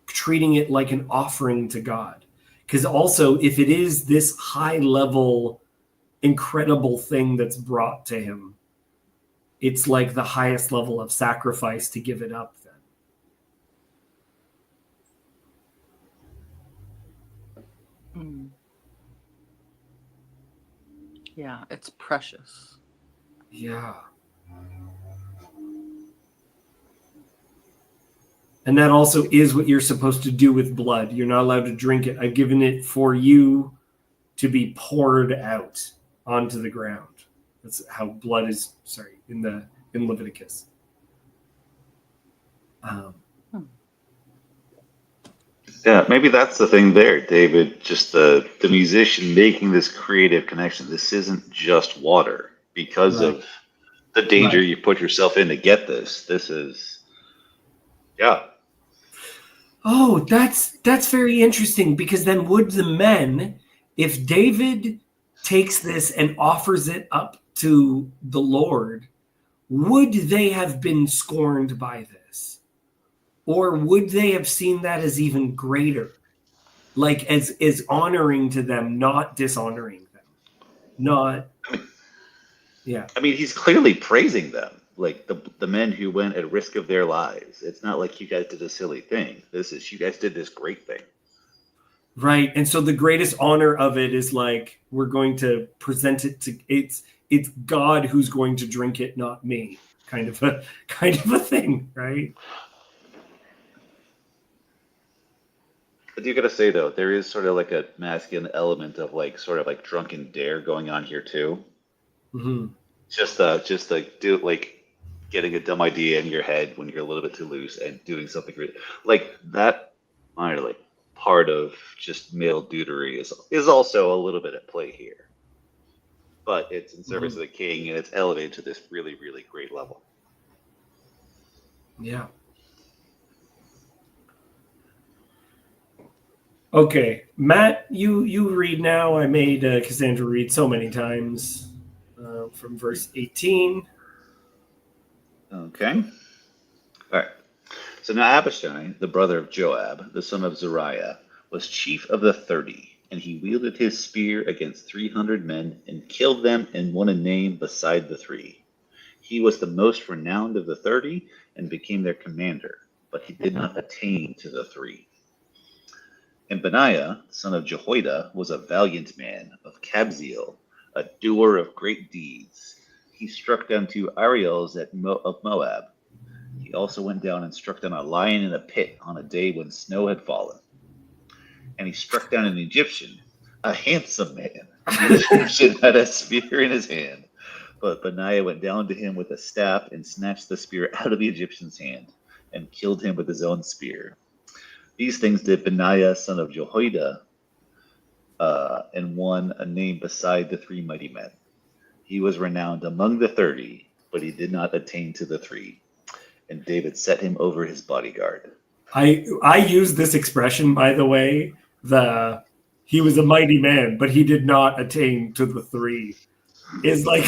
A: treating it like an offering to God. Because also, if it is this high level, incredible thing that's brought to him, it's like the highest level of sacrifice to give it up then.
E: Yeah, it's precious.
A: Yeah. And that also is what you're supposed to do with blood. You're not allowed to drink it. I've given it for you to be poured out onto the ground. That's how blood is, in Leviticus.
D: Yeah, maybe that's the thing there, David. Just the musician making this creative connection. This isn't just water because of the danger you put yourself in to get this. This is, yeah.
A: Oh, that's very interesting, because then would the men, if David takes this and offers it up to the Lord, would they have been scorned by this? Or would they have seen that as even greater? Like as honoring to them, not dishonoring them. Not, yeah.
D: I mean, he's clearly praising them, like the men who went at risk of their lives. It's not like you guys did a silly thing. You guys did this great thing.
A: Right. And so the greatest honor of it is like, we're going to present it to, it's God who's going to drink it, not me. Kind of a thing, right?
D: I do gotta say though, there is sort of like a masculine element of like sort of like drunken dare going on here too.
A: Mm-hmm.
D: Just do like getting a dumb idea in your head when you're a little bit too loose and doing something like that. Like part of just male dudery is also a little bit at play here, but it's in service of the king and it's elevated to this really, really great level.
A: Yeah. Okay, Matt, you read now. I made Cassandra read so many times from verse 18.
D: Okay. All right. So now Abishai, the brother of Joab, the son of Zeruiah, was chief of the 30, and he wielded his spear against 300 men and killed them and won a name beside the three. He was the most renowned of the 30 and became their commander, but he did not attain to the three. And Benaiah, son of Jehoiada, was a valiant man of Kabzeel, a doer of great deeds. He struck down 2 Ariels of Moab. He also went down and struck down a lion in a pit on a day when snow had fallen. And he struck down an Egyptian, a handsome man. The Egyptian had a spear in his hand. But Benaiah went down to him with a staff and snatched the spear out of the Egyptian's hand and killed him with his own spear. These things did Benaiah, son of Jehoiada, and won a name beside the 3 mighty men. He was renowned among the 30, but he did not attain to the three. And David set him over his bodyguard.
A: I use this expression, by the way, he was a mighty man, but he did not attain to the three. Is like,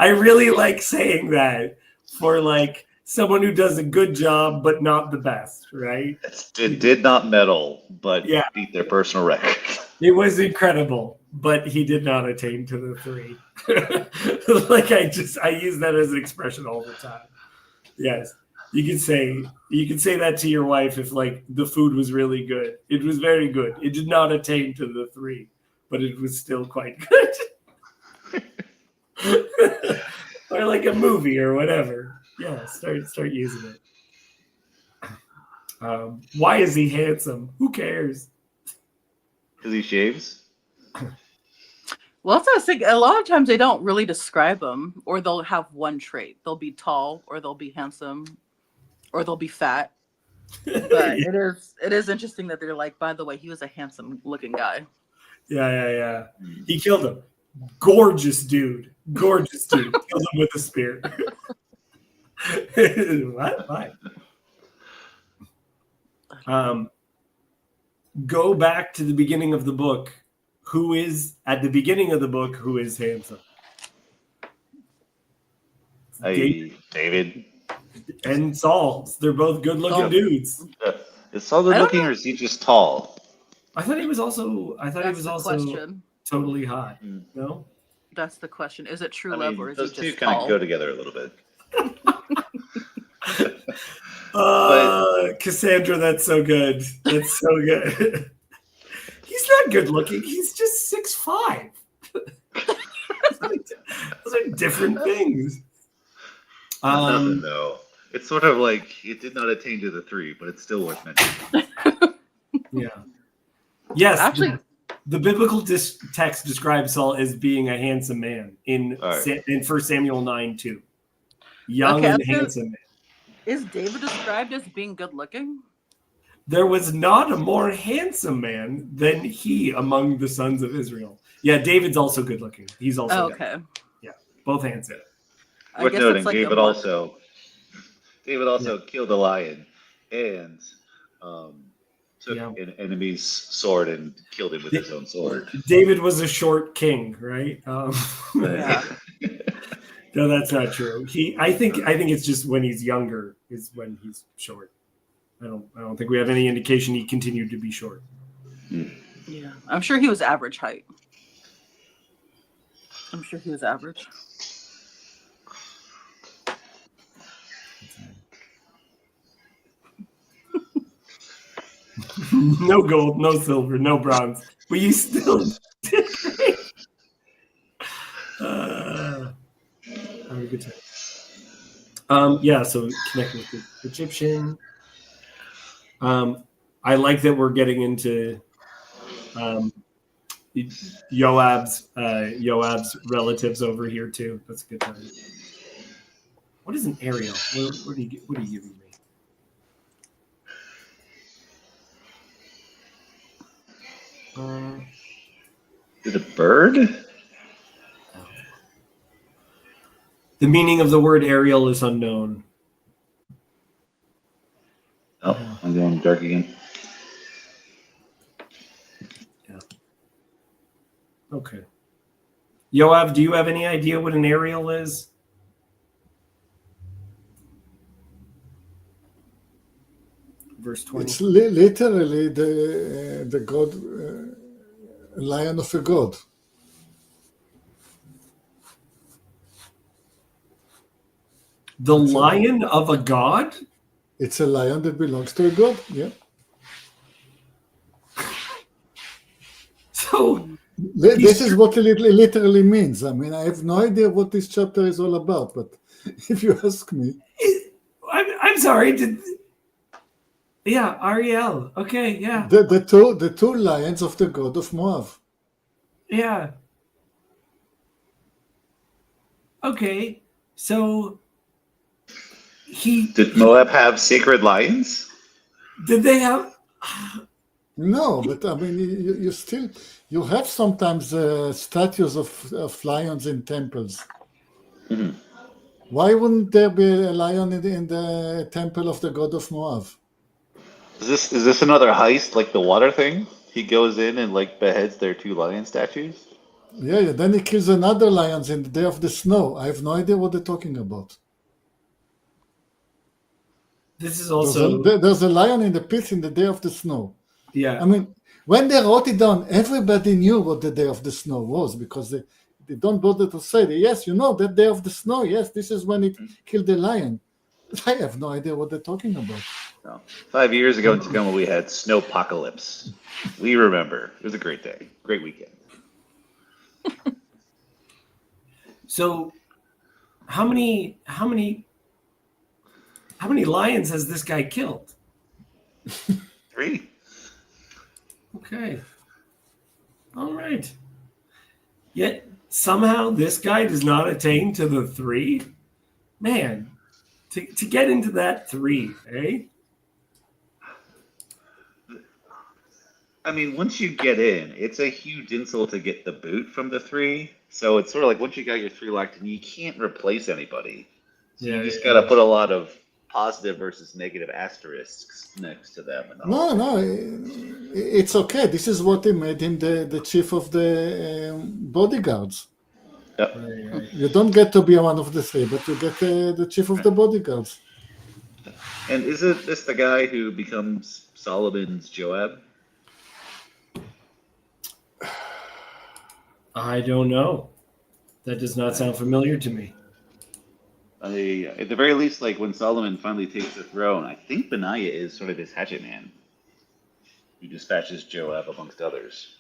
A: I really like saying that for like someone who does a good job, but not the best, right?
D: It did not medal, but
A: Yeah.
D: beat their personal record.
A: It was incredible, but he did not attain to the three. Like I use that as an expression all the time. Yes. You could say that to your wife if like the food was really good. It was very good. It did not attain to the three, but it was still quite good. Or like a movie or whatever. Yeah, start using it. Why is he handsome? Who cares?
D: Because he shaves?
E: Well, that's what I was thinking. A lot of times they don't really describe them, or they'll have one trait. They'll be tall, or they'll be handsome, or they'll be fat. But it is interesting that they're like, by the way, he was a handsome looking guy.
A: Yeah. He killed him. Gorgeous dude. Killed him with a spear. What? Why? Go back to the beginning of the book. Who is at the beginning of the book? Who is handsome?
D: David.
A: And Saul. They're both good-looking dudes.
D: Is Saul good looking or is he just tall?
A: I thought he was also.
E: Question.
A: Totally hot. No.
E: That's the question. Is it true
D: I
E: love
D: mean,
E: or is
D: those
E: he
D: two
E: just
D: kind
E: tall?
D: of go together a little bit.
A: Cassandra, that's so good. That's so good. He's not good looking. He's just 6'5". Those are different things.
D: Nothing though. It's sort of like it did not attain to the three, but it's still worth mentioning.
A: Yeah. Yes.
E: Actually,
A: the biblical text describes Saul as being a handsome man in 1 Samuel 9:2. Young and handsome man.
E: Is David described as being good looking?
A: There was not a more handsome man than he among the sons of Israel. Yeah, David's also good looking. He's also
E: okay.
A: Yeah, both handsome.
D: Worth noting, like David also killed a lion and took an enemy's sword and killed him with his own sword.
A: David was a short king, right?
E: Yeah.
A: No, that's not true. I think it's just when he's younger is when he's short. I don't think we have any indication he continued to be short.
E: Yeah, I'm sure he was average height. Average.
A: No gold, no silver, no bronze. But you still did great. Have a good time. Yeah, so connect with the Egyptian. I like that we're getting into Joab's relatives over here too. That's a good time. What is an aerial? What are you giving me?
D: Is it a bird?
A: The meaning of the word aerial is unknown.
D: Oh, I'm going dark again.
A: Okay. Yoav, do you have any idea what an Ariel is? Verse 20.
C: It's literally the god, lion of a god.
A: The lion of a god?
C: It's a lion that belongs to a god. Yeah.
A: So
C: This is what it literally means. I mean, I have no idea what this chapter is all about, but if you ask me,
A: I'm sorry. Yeah, Ariel. Okay, yeah.
C: the two lions of the god of Moab.
A: Yeah. Okay. So
D: Did Moab have sacred lions?
A: did they have
C: No, but I mean, you still you have sometimes statues of lions in temples.
D: Mhm.
C: Why wouldn't there be a lion in the temple of the god of Moab?
D: Is this another heist like the water thing? He goes in and like beheads their two lion statues?
C: Yeah. Then he kills another lions in the day of the snow. I have no idea what they're talking about.
A: this is also
C: There's a lion in the pit in the day of the snow.
A: yeah.
C: I mean, when they wrote it down, everybody knew what the day of the snow was because they don't bother to say that, yes, you know, that day of the snow, yes, this is when it killed the lion. I have no idea what they're talking about.
D: No. 5 years ago in Tacoma, we had snowpocalypse. We remember. It was a great day, great weekend.
A: So how many lions has this guy killed?
D: 3.
A: Okay. All right. Yet somehow this guy does not attain to the 3. Man, to get into that 3, eh?
D: I mean, once you get in, it's a huge insult to get the boot from the 3. So it's sort of like once you got your 3 locked in, you can't replace anybody. So
A: Yeah,
D: you just
A: yeah.
D: got to put a lot of positive versus negative asterisks next to them. And
C: No, it's okay. This is what he made him the chief of the bodyguards.
D: Yep.
A: Right.
C: You don't get to be one of the 3, but you get the chief of the bodyguards.
D: And isn't this the guy who becomes Solomon's Joab?
A: I don't know. That does not sound familiar to me.
D: At the very least, like when Solomon finally takes the throne, I think Benaiah is sort of his hatchet man, who dispatches Joab amongst others.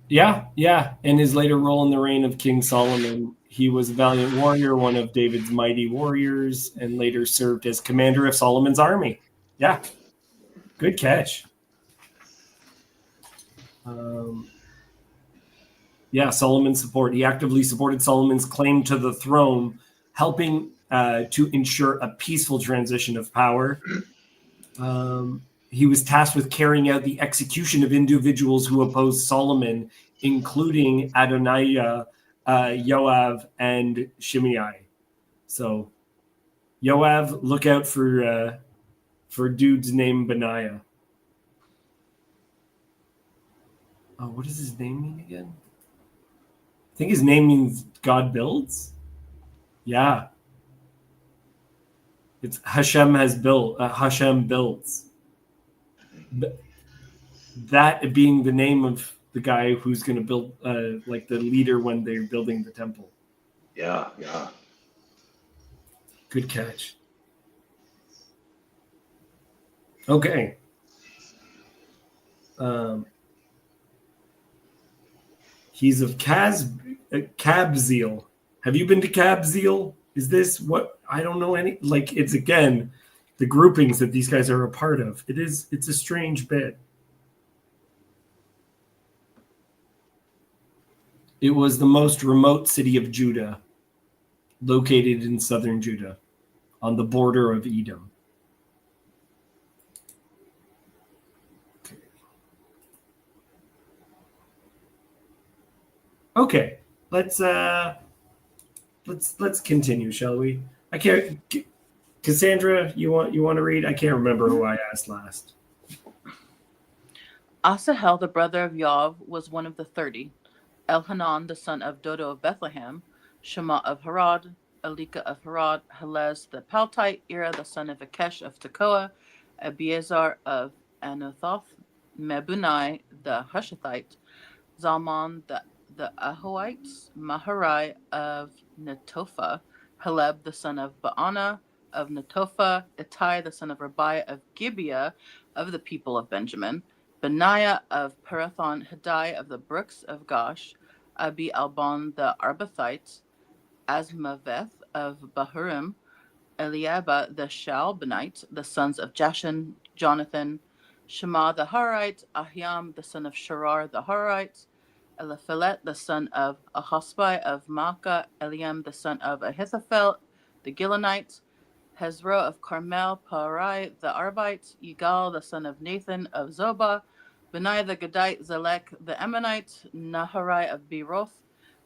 A: Yeah. In his later role in the reign of King Solomon, he was a valiant warrior, one of David's mighty warriors, and later served as commander of Solomon's army. Yeah, good catch. Solomon's support. He actively supported Solomon's claim to the throne, helping to ensure a peaceful transition of power. He was tasked with carrying out the execution of individuals who opposed Solomon, including Adoniah, Yoav, and Shimei. So, Yoav, look out for dudes named Benaiah. Oh, what does his name mean again? I think his name means God builds. Yeah. It's Hashem has built. Hashem builds. That being the name of the guy who's going to build, like the leader when they're building the temple.
D: Yeah.
A: Good catch. Okay. He's of Kabzeel. Have you been to Kabzeel? Is this what? I don't know any. Like, it's again the groupings that these guys are a part of. It's a strange bit. It was the most remote city of Judah, located in southern Judah, on the border of Edom. Okay, let's continue, shall we? I can't. Cassandra, you want to read? I can't remember who I asked last.
E: Asahel, the brother of Yoav, was one of the 30. Elhanan, the son of Dodo of Bethlehem, Shema of Harod, Elika of Harod, Helez the Paltite, Ira the son of Akesh of Tekoa, Abiezer of Anathoth, Mebunai the Hushathite, Zalman the Ahoite, Maharai of Netophah, Heleb the son of Baana of Netophah, Ittai the son of Rabiah of Gibeah of the people of Benjamin, Benaiah of Pirathon, Hadai of the brooks of Gosh, Abi Albon the Arbathite, Asmaveth of Bahurim, Eliaba the Shalbanite, the sons of Jashan, Jonathan, Shema the Harite, Ahiam the son of Sharar the Harite, Eliphelet the son of Ahosbai of Maacah, Eliam the son of Ahithophel the Gilonite, Hezro of Carmel, Paarai the Arbite, Yigal the son of Nathan of Zobah, Benaiah the Gadite, Zelek the Ammonite, Naharai of Beeroth,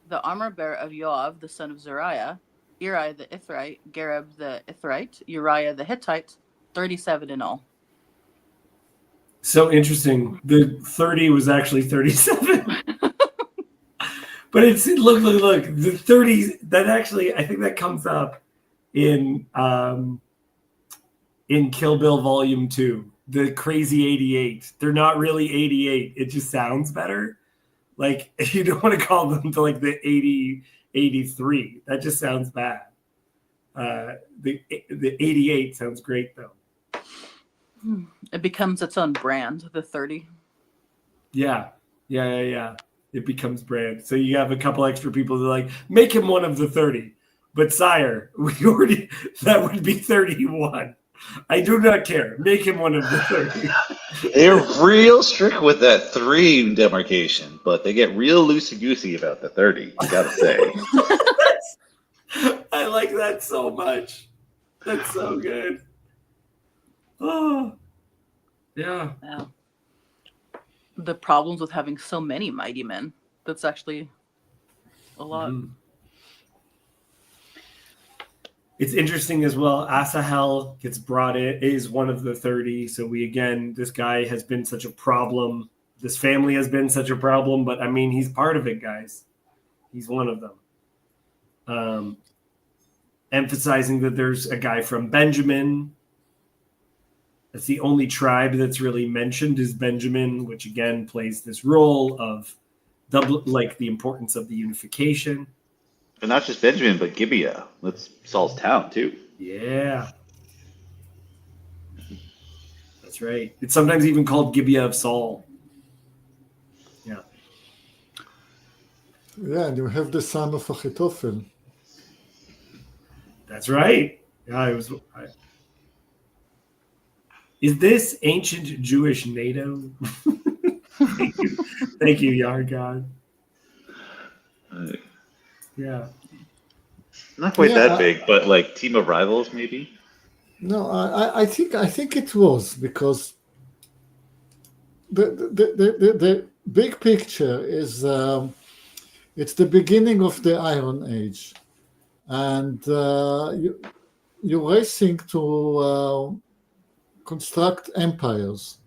E: the armor bearer of Yoav the son of Zariah, Eri the Ithrite, Gareb the Ithrite, Uriah the Hittite, 37 in all.
A: So interesting. The 30 was actually 37. But look. The 30s, that actually, I think that comes up in Kill Bill Volume 2. The crazy 88. They're not really 88. It just sounds better. Like, you don't want to call them to like the 80, 83. That just sounds bad. The 88 sounds great though.
E: It becomes its own brand, the 30.
A: Yeah. It becomes brand. So you have a couple extra people that are like, make him one of the 30. But sire, that would be 31. I do not care. Make him one of the 30.
D: They're real strict with that 3 demarcation, but they get real loosey-goosey about the 30, you gotta say.
A: I like that so much. That's so good. Oh, yeah.
E: Wow. The problems with having so many mighty men. That's actually a lot.
A: Mm-hmm. It's interesting as well. Asahel gets brought in, is one of the 30. So this guy has been such a problem. This family has been such a problem, but I mean, he's part of it, guys. He's one of them. Emphasizing that there's a guy from Benjamin. That's the only tribe that's really mentioned is Benjamin, which again plays this role of the importance of the unification.
D: But not just Benjamin, but Gibeah. That's Saul's town, too.
A: Yeah. That's right. It's sometimes even called Gibeah of Saul. Yeah.
C: Yeah, and you have the son of Achitophel.
A: That's right. Yeah, is this ancient Jewish NATO? Thank you, Yargod. Yeah.
D: Not quite that big, but like Team of Rivals, maybe?
C: No, I think it was, because the big picture is it's the beginning of the Iron Age, and you're racing to construct empires.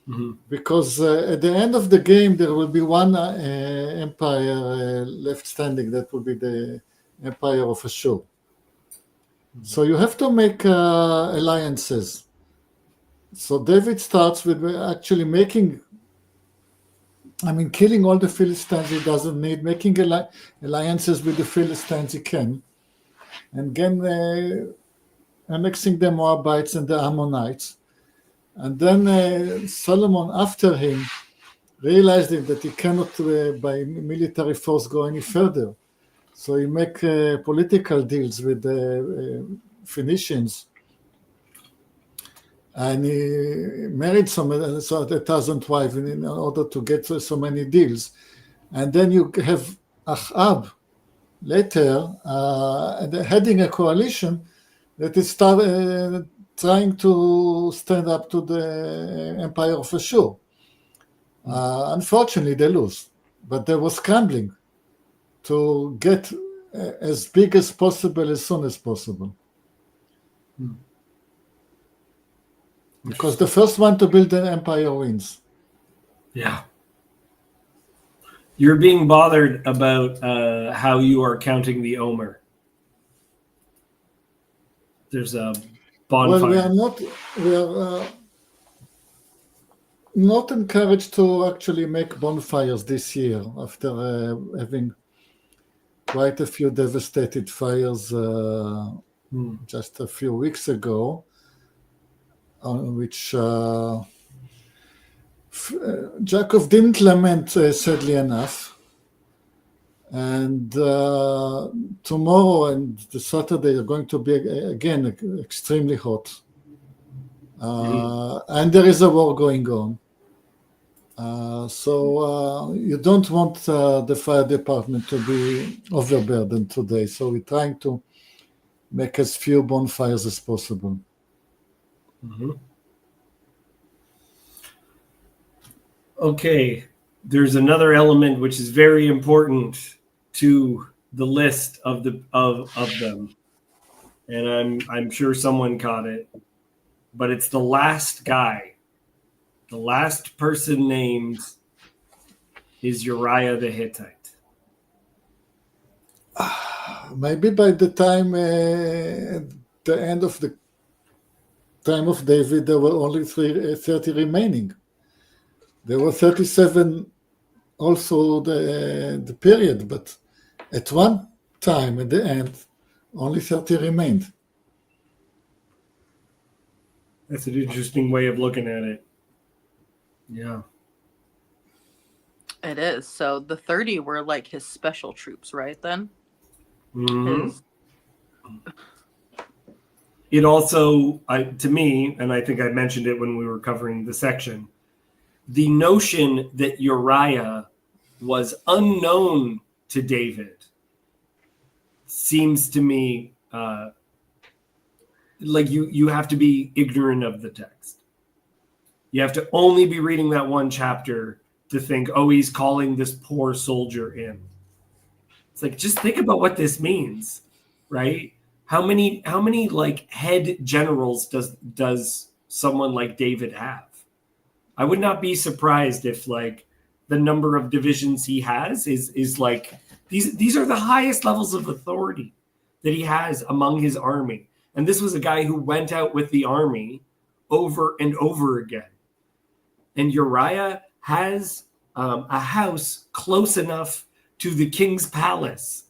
A: Mm-hmm.
C: Because at the end of the game, there will be one empire left standing. That will be the Empire of Ashur. Mm-hmm. So you have to make alliances. So David starts with actually killing all the Philistines he doesn't need, making alliances with the Philistines he can, and then annexing the Moabites and the Ammonites. And then Solomon, after him, realizing that he cannot, by military force, go any further. So he make political deals with the Phoenicians. And he married so 1,000 wives in order to get so many deals. And then you have Ahab later heading a coalition that is trying to stand up to the Empire of Ashur. Unfortunately, they lose, but they were scrambling to get as big as possible as soon as possible. Because the first one to build an empire wins.
A: Yeah. You're being bothered about how you are counting the Omer. There's a bonfire.
C: Well, we are not encouraged to actually make bonfires this year after having quite a few devastated fires just a few weeks ago, on which Jacob didn't lament, sadly enough. And tomorrow and the Saturday are going to be again extremely hot. And there is a war going on. So you don't want the fire department to be overburdened today. So we're trying to make as few bonfires as possible.
A: Mm-hmm. Okay, there's another element which is very important to the list of them, and I'm sure someone caught it, but it's the last guy. The last person named is Uriah the Hittite.
C: Maybe by the time at the end of the time of David, there were only 30 remaining. There were 37 also the period, but at one time at the end, only 30 remained.
A: That's an interesting way of looking at it. Yeah.
E: It is. So the 30 were like his special troops, right then?
A: Mm-hmm.
E: His...
A: It also, to me, and I think I mentioned it when we were covering the section, the notion that Uriah was unknown to David seems to me like you have to be ignorant of the text. You have to only be reading that one chapter to think, oh, he's calling this poor soldier in. It's like, just think about what this means, right? How many like head generals does someone like David have? I would not be surprised if like the number of divisions he has is like these are the highest levels of authority that he has among his army. And this was a guy who went out with the army over and over again. And Uriah has a house close enough to the king's palace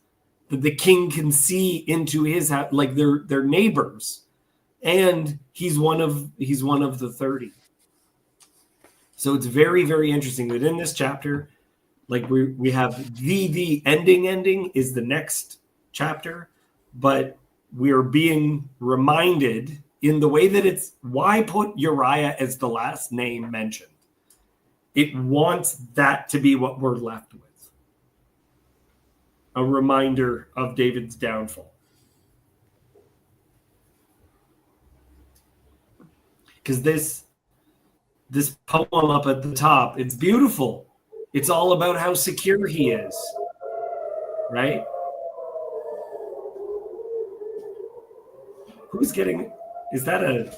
A: that the king can see into his house, like they're neighbors, and he's one of the 30. So it's very, very interesting that in this chapter, like we have the ending is the next chapter, but we are being reminded in the way that it's why put Uriah as the last name mentioned. It wants that to be what we're left with. A reminder of David's downfall. Because this poem up at the top, it's beautiful. It's all about how secure he is, right? Who's getting? Is that a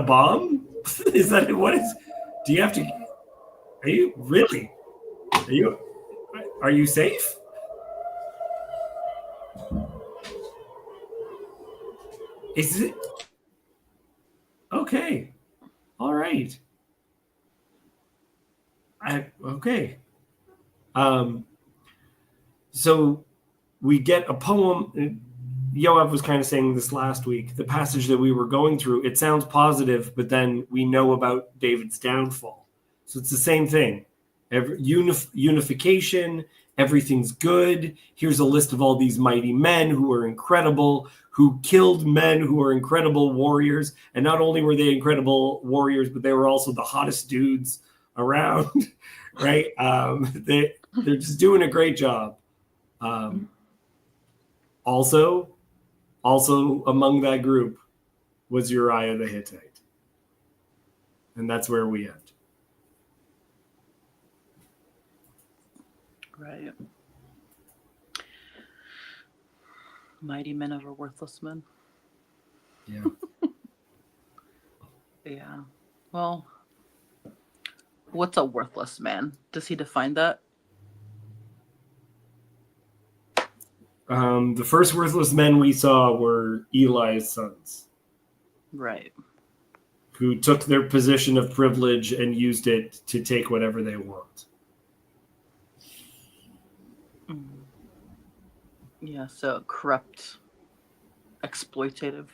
A: bomb? Is that what is? Do you have to? Are you really? Are you safe? Is it? Okay. All right. Okay. So we get a poem. Yoav was kind of saying this last week. The passage that we were going through, it sounds positive, but then we know about David's downfall. So it's the same thing. Unification, everything's good. Here's a list of all these mighty men who are incredible, who killed men who are incredible warriors. And not only were they incredible warriors, but they were also the hottest dudes around, right? They're just doing a great job. Also among that group was Uriah the Hittite. And that's where we end.
E: Right. Mighty men over worthless men.
A: Yeah.
E: Yeah. Well, what's a worthless man? Does he define that?
A: The first worthless men we saw were Eli's sons,
E: Right.
A: who took their position of privilege and used it to take whatever they want.
E: Mm. Yeah, so corrupt, exploitative.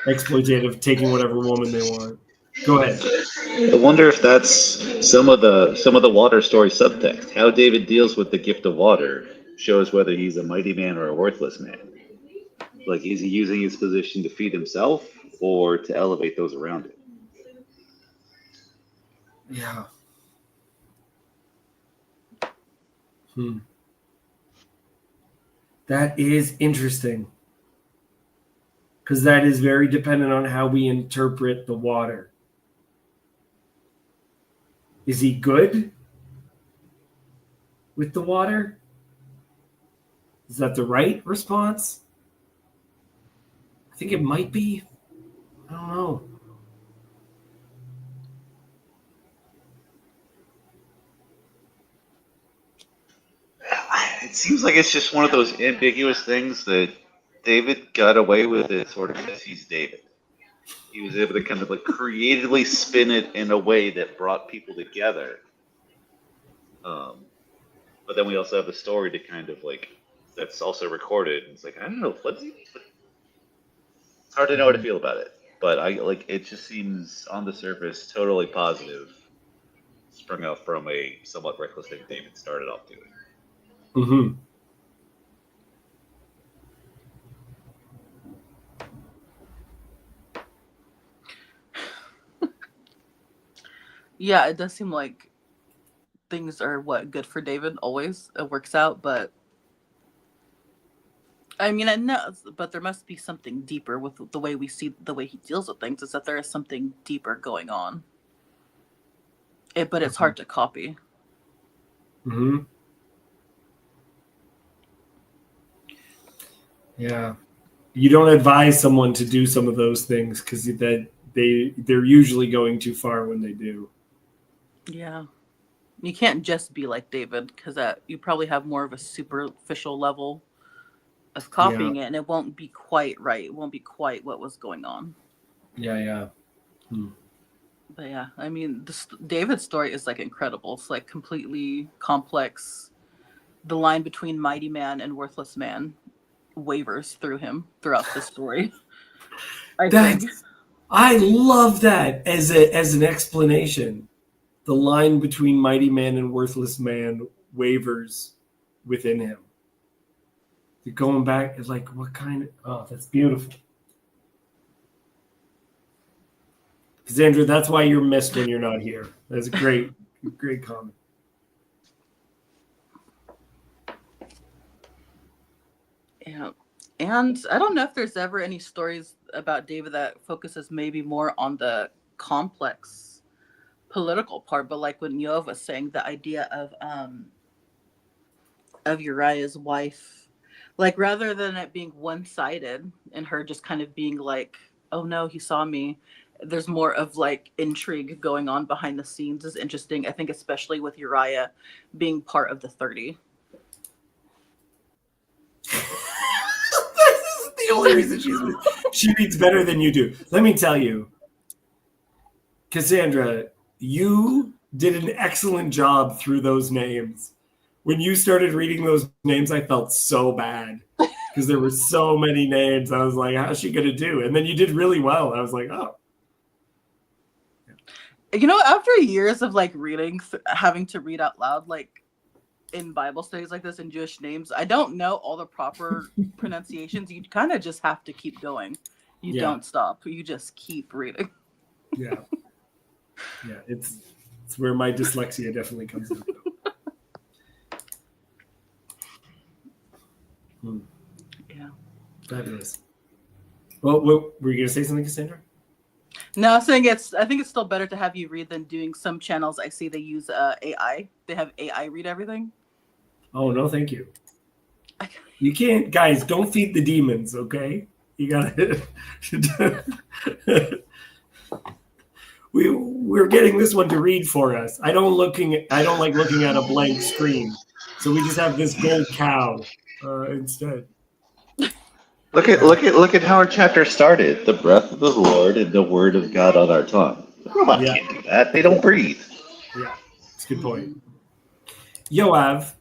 A: Exploitative, taking whatever woman they want. Go ahead.
D: I wonder if that's some of the water story subtext. How David deals with the gift of water shows whether he's a mighty man or a worthless man. Like, is he using his position to feed himself or to elevate those around him?
A: Yeah. That is interesting. Because that is very dependent on how we interpret the water. Is he good with the water? Is that the right response? I think it might be. I don't know.
D: It seems like it's just one of those ambiguous things that David got away with it sort of because he's David. He was able to kind of like creatively spin it in a way that brought people together. But then we also have the story to kind of like that's also recorded. It's like, I don't know, it's hard to know how to feel about it. But I like it just seems on the surface totally positive, sprung out from a somewhat reckless thing David started off doing.
A: Mm-hmm.
E: Yeah, it does seem like things are good for David always. It works out, but I mean, I know, but there must be something deeper with the way we see the way he deals with things. Is that there is something deeper going on. But it's hard to copy.
A: Mm-hmm. Yeah. You don't advise someone to do some of those things because they're usually going too far when they do.
E: Yeah. You can't just be like David because you probably have more of a superficial level of copying it, and it won't be quite right. It won't be quite what was going on.
A: Yeah.
E: But yeah, I mean, David's story is like incredible. It's like completely complex. The line between mighty man and worthless man wavers through him throughout the story.
A: I love that as an explanation. The line between mighty man and worthless man wavers within him. Going back is like, what kind of? Oh, that's beautiful. Cassandra, that's why you're missed when you're not here. That's a great comment.
E: Yeah. And I don't know if there's ever any stories about David that focuses maybe more on the complex political part, but like when Yoav was saying, the idea of Uriah's wife, like rather than it being one-sided and her just kind of being like, oh no, he saw me, there's more of like intrigue going on behind the scenes is interesting. I think especially with Uriah being part of the 30.
A: The only reason she reads better than you do. Let me tell you, Cassandra, you did an excellent job through those names. When you started reading those names, I felt so bad because there were so many names. I was like, how's she going to do? And then you did really well. I was like, oh.
E: You know, after years of like reading, having to read out loud, like in Bible studies like this in Jewish names, I don't know all the proper pronunciations. You kind of just have to keep going. You don't stop. You just keep reading.
A: Yeah. It's where my dyslexia definitely comes in.
E: Yeah.
A: That is. Well, were you going to say something, Cassandra?
E: No, I think it's still better to have you read than doing some channels. I see they use AI. They have AI read everything.
A: Oh, no, thank you. You can't, guys. Don't feed the demons, okay? You gotta. We're getting this one to read for us. I don't like looking at a blank screen, so we just have this gold cow instead.
D: Look at how our chapter started. The breath of the Lord and the word of God on our tongue. The robot can't do that. They don't breathe.
A: Yeah, it's a good point. Yoav,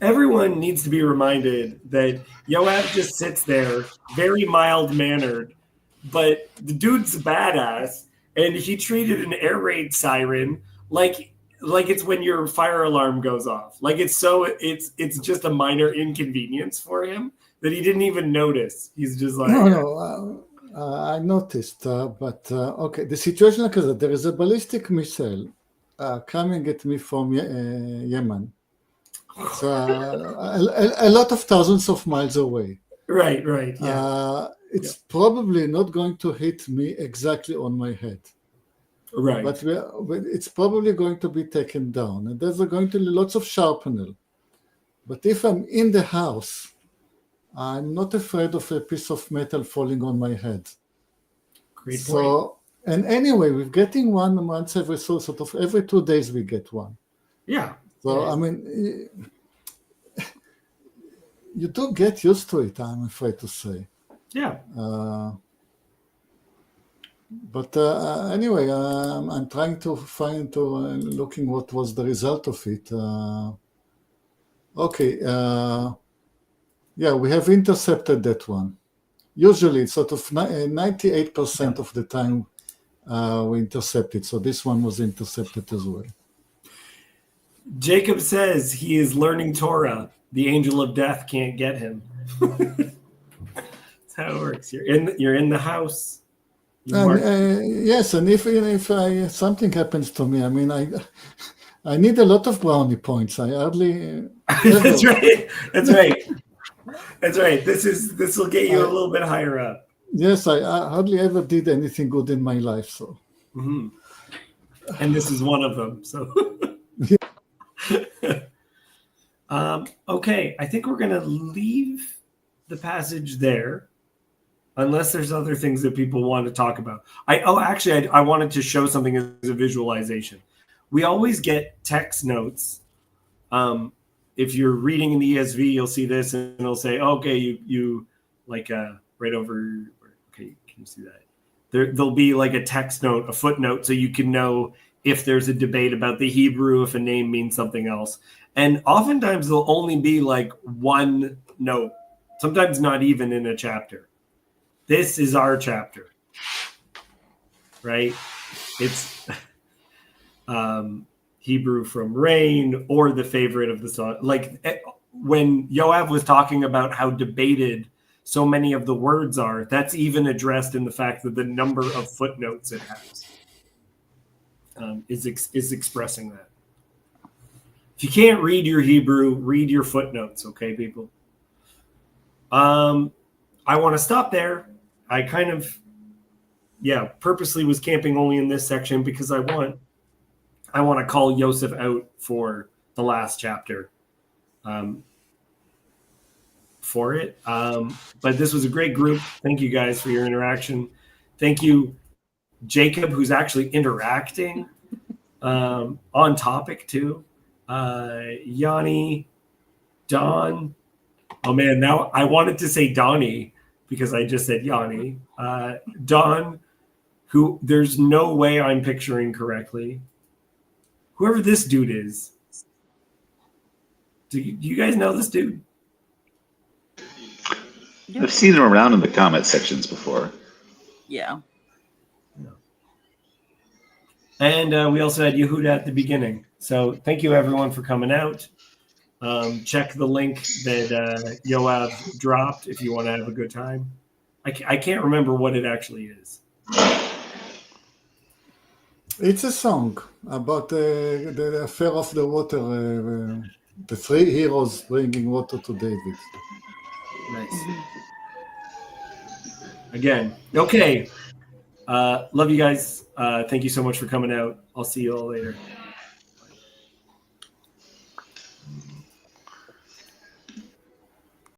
A: everyone needs to be reminded that Yoav just sits there, very mild-mannered, but the dude's a badass, and he treated an air raid siren like it's when your fire alarm goes off. Like it's just a minor inconvenience for him that he didn't even notice. He's just like,
C: I noticed, but okay. The situation like that. There is a ballistic missile coming at me from Yemen. It's a lot of thousands of miles away.
A: Right. Yeah.
C: It's probably not going to hit me exactly on my head.
A: Right.
C: But it's probably going to be taken down. And there's going to be lots of sharpener. But if I'm in the house, I'm not afraid of a piece of metal falling on my head.
A: Great point.
C: And anyway, we're getting one once every 2 days we get one.
A: Yeah.
C: So, I mean, you do get used to it, I'm afraid to say.
A: Yeah.
C: But anyway, I'm trying to looking what was the result of it. Okay. Yeah, we have intercepted that one. Usually, it's sort of 98% of the time we intercept it. So this one was intercepted as well.
A: Jacob says he is learning Torah. The angel of death can't get him. That's how it works. You're in the house.
C: Yes, and if something happens to me, I mean, I need a lot of brownie points. I hardly.
A: That's right. This will get you a little bit higher up.
C: Yes, I hardly ever did anything good in my life. So.
A: Mm-hmm. And this is one of them. So. Okay, I think we're going to leave the passage there, unless there's other things that people want to talk about. I wanted to show something as a visualization. We always get text notes. If you're reading in the ESV, you'll see this, and it'll say, "Okay, you like right over." Okay, can you see that? There'll be like a text note, a footnote, so you can know if there's a debate about the Hebrew, if a name means something else. And oftentimes there'll only be like one note, sometimes not even in a chapter. This is our chapter, right? It's Hebrew from rain, or the favorite of the song. Like when Yoav was talking about how debated so many of the words are, that's even addressed in the fact that the number of footnotes it has is expressing that. If you can't read your Hebrew, read your footnotes, okay, people? I want to stop there. I kind of, purposely was camping only in this section because I want to call Yosef out for the last chapter for it. But this was a great group. Thank you guys for your interaction. Thank you, Jacob, who's actually interacting on topic too. Yanni, Don. Oh man, now I wanted to say Donnie because I just said Yanni. Don, who there's no way I'm picturing correctly. Whoever this dude is. Do you guys know this dude?
D: I've seen him around in the comment sections before.
E: Yeah.
A: And we also had Yehuda at the beginning. So thank you everyone for coming out. Check the link that Yoav dropped if you want to have a good time. I can't remember what it actually is.
C: It's a song about the affair of the water, the three heroes bringing water to David.
A: Nice. Again, okay. Love you guys. Thank you so much for coming out. I'll see you all later.